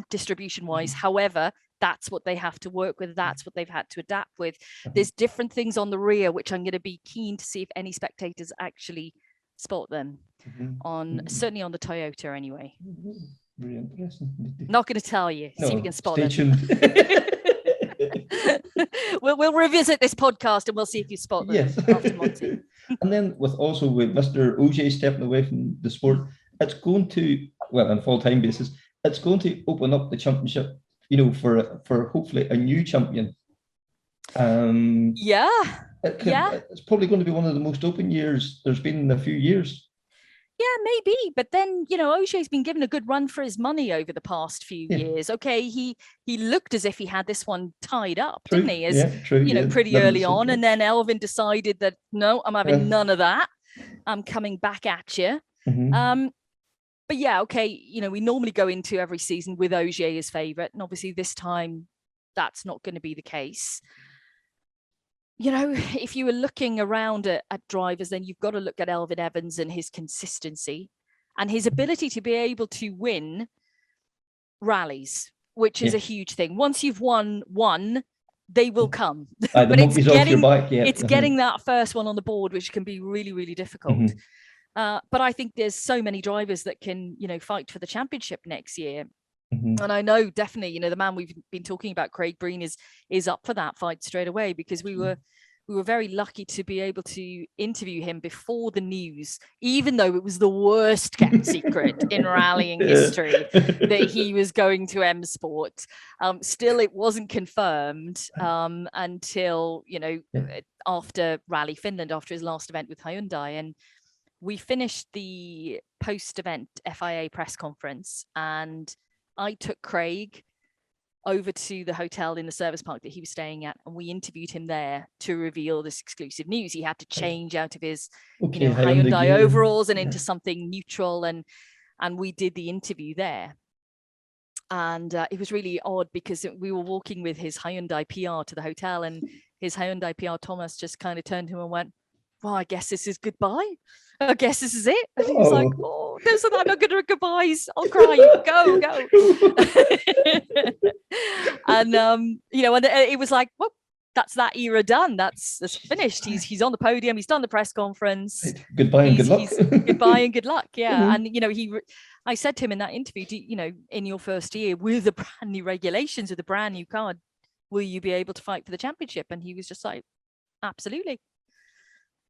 distribution wise. However, that's what they have to work with. That's what they've had to adapt with. There's different things on the rear, which I'm going to be keen to see if any spectators actually spot them certainly on the Toyota anyway. Really interesting. Not going to tell you. See if you can spot them. Stay tuned. We'll revisit this podcast and we'll see if you spot them after Monty. And then with Mr. OJ stepping away from the sport, it's going to, well, on a full-time basis, it's going to open up the championship, you know, for hopefully a new champion. It's probably going to be one of the most open years there's been in a few years. Yeah, maybe. But then, you know, O'Shea's been given a good run for his money over the past few years. Okay, he looked as if he had this one tied up, didn't he? Pretty early on. And then Elvin decided that, no, I'm having none of that. I'm coming back at you. But yeah, okay, you know, we normally go into every season with Ogier as favourite, and obviously this time that's not going to be the case. You know, if you were looking around at drivers, then you've got to look at Elvin Evans and his consistency and his ability to be able to win rallies, which is a huge thing. Once you've won one, they will come. But it's getting that first one on the board, which can be really, really difficult. But I think there's so many drivers that can, you know, fight for the championship next year. And I know definitely, you know, the man we've been talking about, Craig Breen, is up for that fight straight away, because we were very lucky to be able to interview him before the news, even though it was the worst kept secret in rallying history that he was going to M Sport. Still, it wasn't confirmed until, you know, after Rally Finland, after his last event with Hyundai. And we finished the post-event FIA press conference, and I took Craig over to the hotel in the service park that he was staying at, and we interviewed him there to reveal this exclusive news. He had to change out of his Hyundai overalls and into something neutral, and we did the interview there. And it was really odd because we were walking with his Hyundai PR to the hotel, and his Hyundai PR, Thomas, just kind of turned to him and went, well, I guess this is goodbye. I guess this is it. And he was like, oh, no, so I'm not going to goodbyes. I'll cry. Go. And, you know, and it was like, well, that's that era done. That's finished. He's on the podium. He's done the press conference. Goodbye and good luck. Goodbye and good luck. Yeah. And, you know, I said to him in that interview, you know, in your first year with the brand new regulations, with the brand new car, will you be able to fight for the championship? And he was just like, absolutely.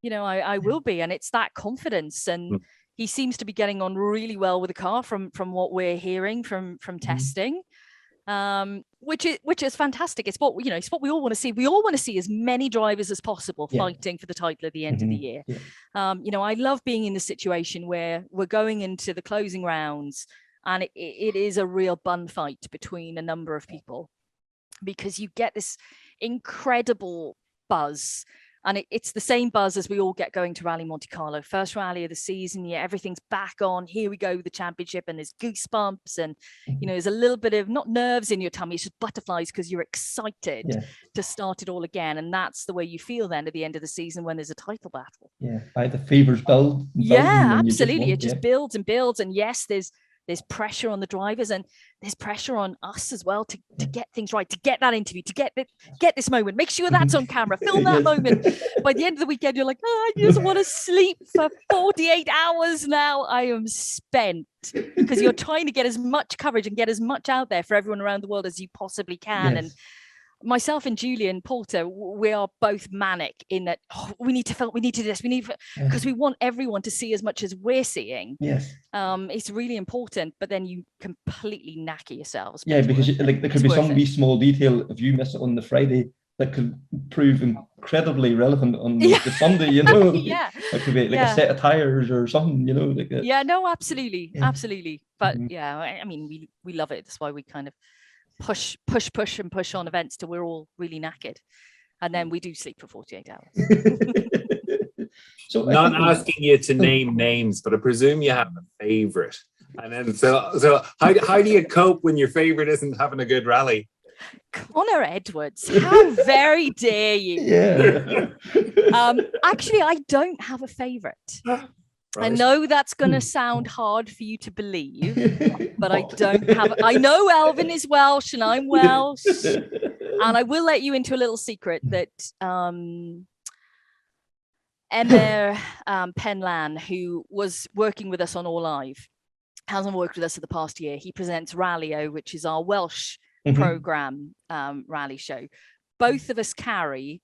You know, I will be. And it's that confidence. And he seems to be getting on really well with the car from what we're hearing from testing, which is fantastic. It's what we all want to see. We all want to see as many drivers as possible fighting for the title at the end of the year. You know, I love being in the situation where we're going into the closing rounds and it is a real bun fight between a number of people, because you get this incredible buzz. And it's the same buzz as we all get going to Rally Monte Carlo. First rally of the season, everything's back on. Here we go with the championship, and there's goosebumps, and you know, there's a little bit of not nerves in your tummy, it's just butterflies because you're excited to start it all again. And that's the way you feel then at the end of the season when there's a title battle. The fevers build. Yeah, absolutely. It just builds and builds. And yes, there's there's pressure on the drivers, and there's pressure on us as well to get things right, to get that interview, to get this moment, make sure that's on camera, film that moment. By the end of the weekend, you're like, oh, I just want to sleep for 48 hours now. I am spent, because you're trying to get as much coverage and get as much out there for everyone around the world as you possibly can. Yes. And myself and Julian Porter, we are both manic in that, we need to film, we need to do this, because we want everyone to see as much as we're seeing. Yes. It's really important, but then you completely knacker yourselves. Yeah, because like there could be some wee small detail if you miss it on the Friday that could prove incredibly relevant on the Sunday, you know. Yeah. It could be like a set of tires or something, you know. Like that. Yeah, no, absolutely. Absolutely. But yeah, I mean, we love it. That's why we kind of push on events till we're all really knackered, and then we do sleep for 48 hours. So not asking you to name names, but I presume you have a favorite. And then so how do you cope when your favorite isn't having a good rally? Connor Edwards, how very dare you? Yeah. Actually, I don't have a favorite. Right. I know that's going to sound hard for you to believe, but I don't have. I know Elvin is Welsh and I'm Welsh, and I will let you into a little secret that Emma Penlan, who was working with us on All Live, hasn't worked with us for the past year. He presents Rallyo, which is our Welsh program rally show. Both of us carry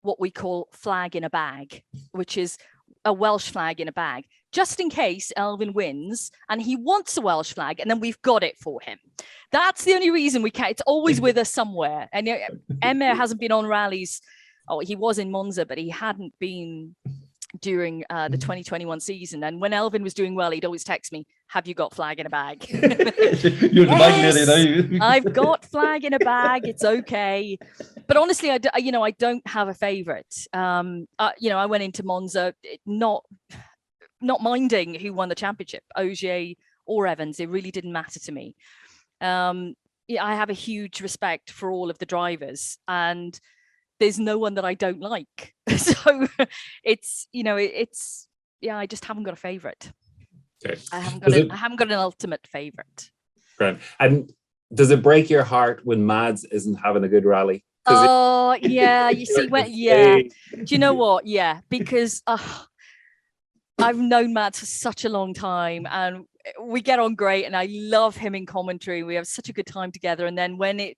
what we call flag in a bag, which is a Welsh flag in a bag, just in case Elvin wins and he wants a Welsh flag, and then we've got it for him. That's the only reason we can't. It's always with us somewhere. And Emma hasn't been on rallies. Oh, he was in Monza, but he hadn't been during the 2021 season. And when Elvin was doing well, he'd always text me, "Have you got flag in a bag?" You're the bag lady now. I've got flag in a bag. It's okay. But honestly, I don't have a favorite. I went into Monza not minding who won the championship, Ogier or Evans. It really didn't matter to me. I have a huge respect for all of the drivers, and there's no one that I don't like. So it's I just haven't got a favorite. Okay. I haven't got an ultimate favorite. Right. And does it break your heart when Mads isn't having a good rally? Oh, yeah. You see, do you know what? Yeah, because I've known Mads for such a long time, and we get on great, and I love him in commentary. We have such a good time together. And then when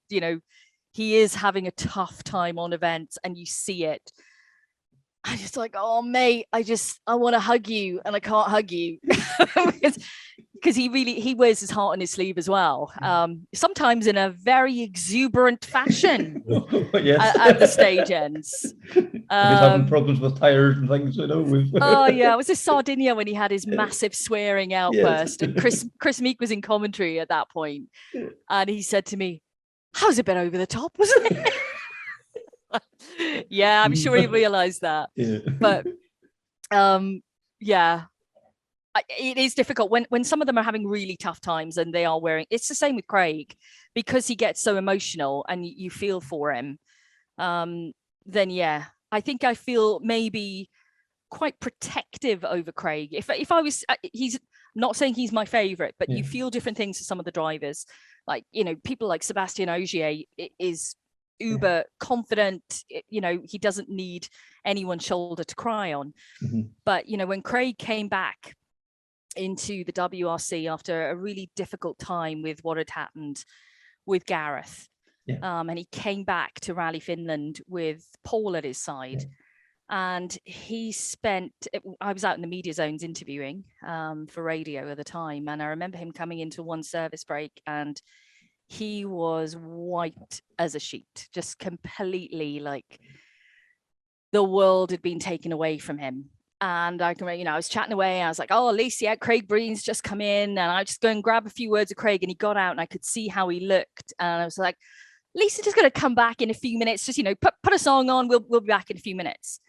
he is having a tough time on events and you see it, I just like, oh, mate, I want to hug you, and I can't hug you because he wears his heart on his sleeve as well. Sometimes in a very exuberant fashion at the stage ends. He's having problems with tires and things, Oh yeah, it was in Sardinia when he had his massive swearing outburst, and Chris Meek was in commentary at that point, and he said to me, "How's it been over the top, wasn't it?" Yeah, I'm sure he realized that. Yeah. But it is difficult when some of them are having really tough times and they are wearing. It's the same with Craig, because he gets so emotional and you feel for him. Then yeah, I think I feel maybe quite protective over Craig. If I was, he's not saying he's my favorite, but you feel different things to some of the drivers. Like, people like Sebastian Ogier is uber confident. He doesn't need anyone's shoulder to cry on. But when Craig came back into the WRC after a really difficult time with what had happened with Gareth, and he came back to Rally Finland with Paul at his side, and I was out in the media zones interviewing for radio at the time, and I remember him coming into one service break and he was white as a sheet, just completely like the world had been taken away from him. And I can, I was chatting away. And I was like, "Oh, Alicia, Craig Breen's just come in," and I just go and grab a few words of Craig, and he got out, and I could see how he looked, and I was like, "Lisa, just going to come back in a few minutes. Just put a song on. We'll be back in a few minutes."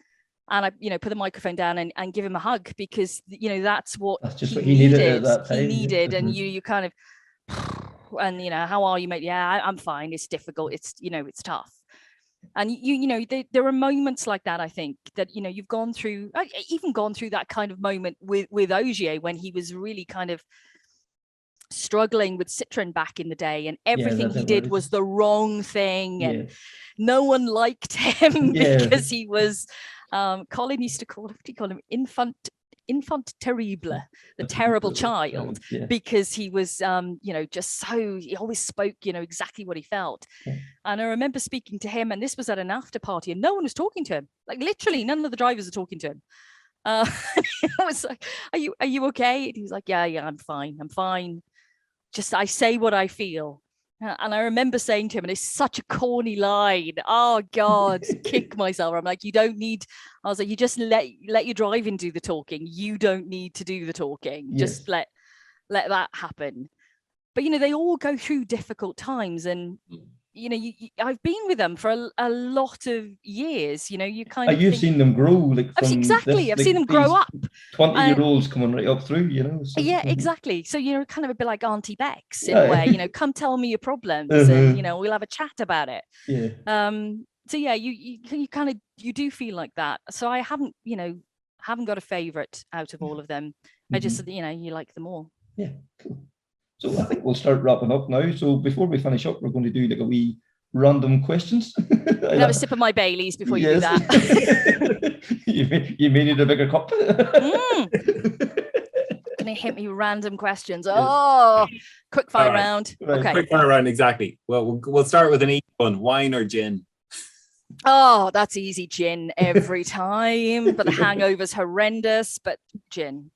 And I put the microphone down and give him a hug, because that's just what he needed at that time. He needed, and you kind of. And how are you, mate? Yeah, I'm fine. It's difficult. It's it's tough. And there are moments like that. I think that you've gone through. I even gone through that kind of moment with Ogier when he was really kind of struggling with Citroen back in the day, and everything that he did was- was the wrong thing, and Yeah. no one liked him Yeah. because he was, Colin used to call him infant terrible, the terrible child, Yeah. because he was, just so, he always spoke, exactly what he felt. Yeah. And I remember speaking to him, and this was at an after party, and no one was talking to him. Like literally none of the drivers are talking to him. I was like, are you okay? And he was like, yeah, I'm fine. Just, I say what I feel. And I remember saying to him, and it's such a corny line. Oh God, kick myself. I'm like, I was like, you just let your driving do the talking. You don't need to do the talking. Yes. Just let that happen. But they all go through difficult times, and I've been with them for a lot of years. You kind of You've seen them grow, like I've from seen them grow up. 20-year-olds coming right up through, So, Yeah, exactly. So kind of a bit like Auntie Bex in Yeah. a way. Come tell me your problems, and we'll have a chat about it. Yeah. So yeah, you kind of do feel like that. So I haven't got a favorite out of all of them. I just you like them all. Yeah, cool. So I think we'll start wrapping up now. So before we finish up, we're going to do like a wee random questions. I'll have a sip of my Baileys before you do that. you may need a bigger cup. Gonna hit me with random questions. Oh, quick fire round. Right. Okay. Quick fire round, exactly. Well, we'll start with an easy one. Wine or gin? Oh, that's easy. Gin every time. But the hangover's horrendous. But gin.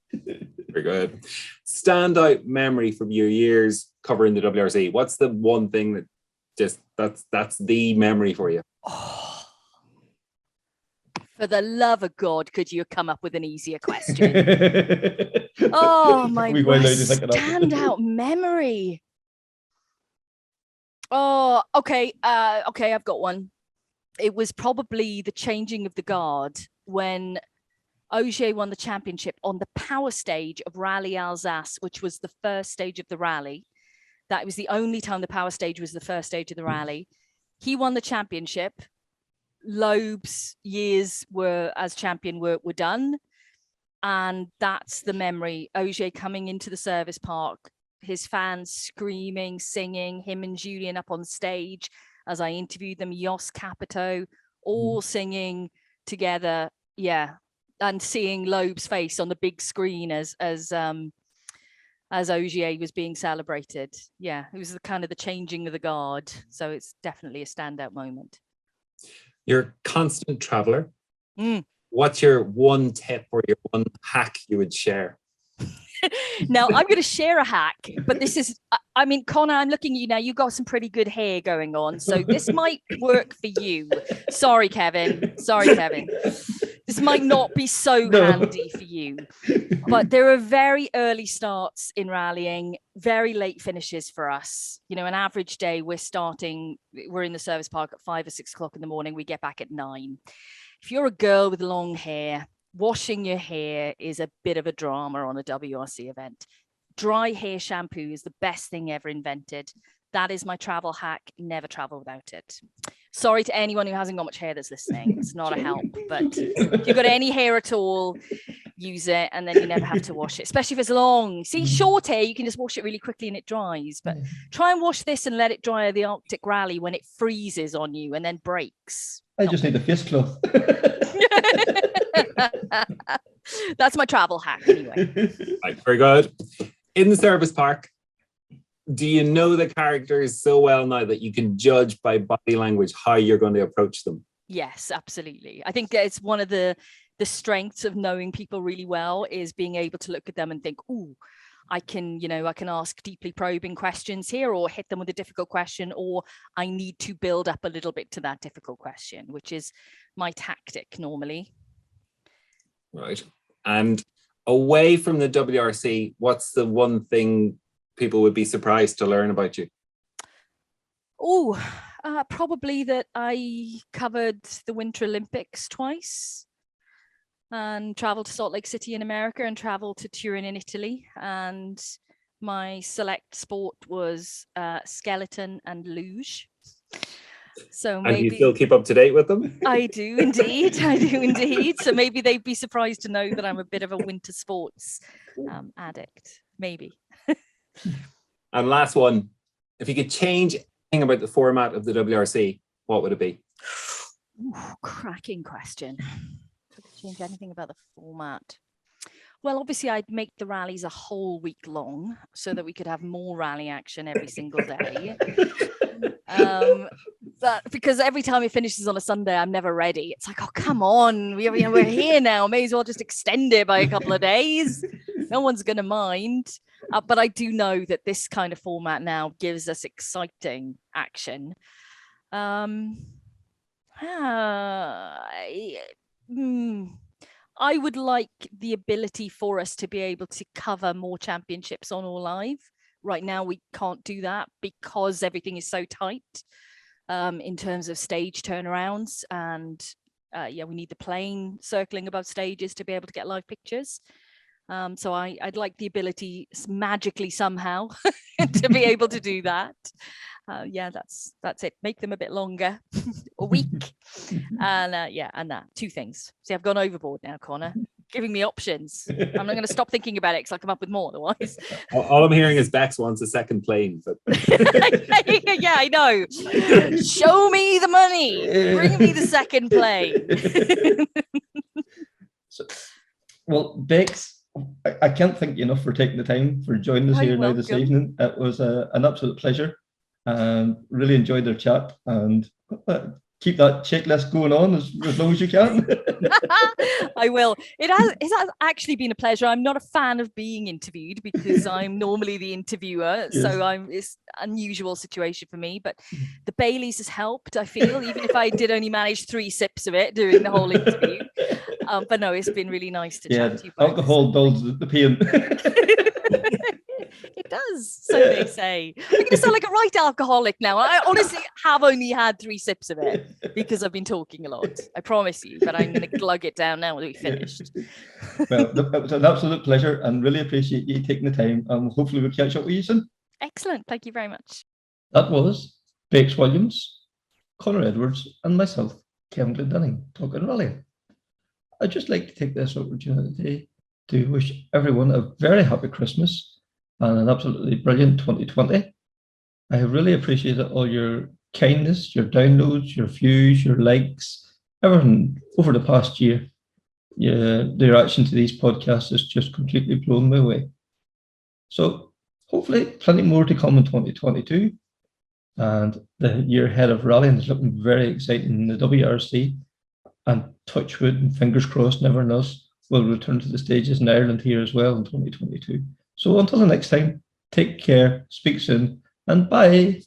Very good. Standout memory from your years covering the WRC. What's the one thing that that's the memory for you? Oh, for the love of God, could you come up with an easier question? Oh my God, standout memory. Oh, okay. Okay, I've got one. It was probably the changing of the guard when Ogier won the championship on the power stage of Rally Alsace, which was the first stage of the rally. That was the only time the power stage was the first stage of the rally. He won the championship. Loeb's years as champion were done. And that's the memory. Ogier coming into the service park, his fans screaming, singing, him and Julien up on stage as I interviewed them, Jos Capito, all singing together. Yeah. And seeing Loeb's face on the big screen as Ogier was being celebrated. Yeah, it was kind of the changing of the guard. So it's definitely a standout moment. You're a constant traveler. What's your one tip or your one hack you would share? Now, I'm going to share a hack, but this is, Connor, I'm looking at you now. You've got some pretty good hair going on. So this might work for you. Sorry, Kevin. This might not be so handy for you. But there are very early starts in rallying, very late finishes for us. An average day, we're in the service park at 5 or 6 o'clock in the morning. We get back at 9. If you're a girl with long hair, washing your hair is a bit of a drama on a WRC event. Dry hair shampoo is the best thing ever invented. That is my travel hack. Never travel without it. Sorry to anyone who hasn't got much hair that's listening. It's not a help, but if you've got any hair at all, use it, and then you never have to wash it, especially if it's long. See, short hair, you can just wash it really quickly and it dries, but try and wash this and let it dry at the Arctic Rally when it freezes on you and then breaks. I just need a face cloth. That's my travel hack anyway. Right, very good. In the service park, do you know the characters so well now that you can judge by body language how you're going to approach them? Yes, absolutely. I think it's one of the strengths of knowing people really well is being able to look at them and think, "Ooh, I can ask deeply probing questions here, or hit them with a difficult question, or I need to build up a little bit to that difficult question," which is my tactic normally. Right. And away from the WRC, what's the one thing people would be surprised to learn about you? Oh, probably that I covered the Winter Olympics twice and traveled to Salt Lake City in America and traveled to Turin in Italy. And my select sport was skeleton and luge. So maybe, and you still keep up to date with them? I do indeed. So maybe they'd be surprised to know that I'm a bit of a winter sports addict. Maybe. And last one, if you could change anything about the format of the WRC, what would it be? Ooh, cracking question. If I could change anything about the format. Well, obviously, I'd make the rallies a whole week long so that we could have more rally action every single day. Because every time it finishes on a Sunday, I'm never ready. It's like, oh, come on. We're here now. May as well just extend it by a couple of days. No one's going to mind. But I do know that this kind of format now gives us exciting action. I would like the ability for us to be able to cover more championships on All Live. Right now, we can't do that because everything is so tight in terms of stage turnarounds. And we need the plane circling above stages to be able to get live pictures. So I'd like the ability magically somehow to be able to do that. That's it. Make them a bit longer, a week. And that. Two things. See, I've gone overboard now, Connor. Giving me options. I'm not going to stop thinking about it because I'll come up with more otherwise. All I'm hearing is Bex wants a second plane. But... yeah, I know. Show me the money. Bring me the second plane. Well, Bex, I can't thank you enough for taking the time for joining us here now this evening. It was an absolute pleasure. Really enjoyed their chat, and keep that checklist going on as long as you can. I will. It has actually been a pleasure. I'm not a fan of being interviewed because I'm normally the interviewer. Yes. So it's an unusual situation for me, but the Baileys has helped, I feel, even if I did only manage 3 sips of it during the whole interview. But no, it's been really nice to chat to you both. Alcohol dulls the pain. It does, so they say. I'm going to sound like a right alcoholic now. I honestly have only had 3 sips of it because I've been talking a lot. I promise you, but I'm going to glug it down now when we've finished. Well, it was an absolute pleasure and really appreciate you taking the time. Hopefully we'll catch up with you soon. Excellent. Thank you very much. That was Bex Williams, Connor Edwards, and myself, Kevin Glendenning, talking rallying. I'd just like to take this opportunity to wish everyone a very happy Christmas and an absolutely brilliant 2020. I have really appreciated all your kindness, your downloads, your views, your likes, everything over the past year. The reaction to these podcasts has just completely blown me away. So hopefully plenty more to come in 2022. And the year ahead of rallying is looking very exciting in the WRC. And touch wood and fingers crossed, never else, we'll return to the stages in Ireland here as well in 2022. So until the next time, take care, speak soon, and bye.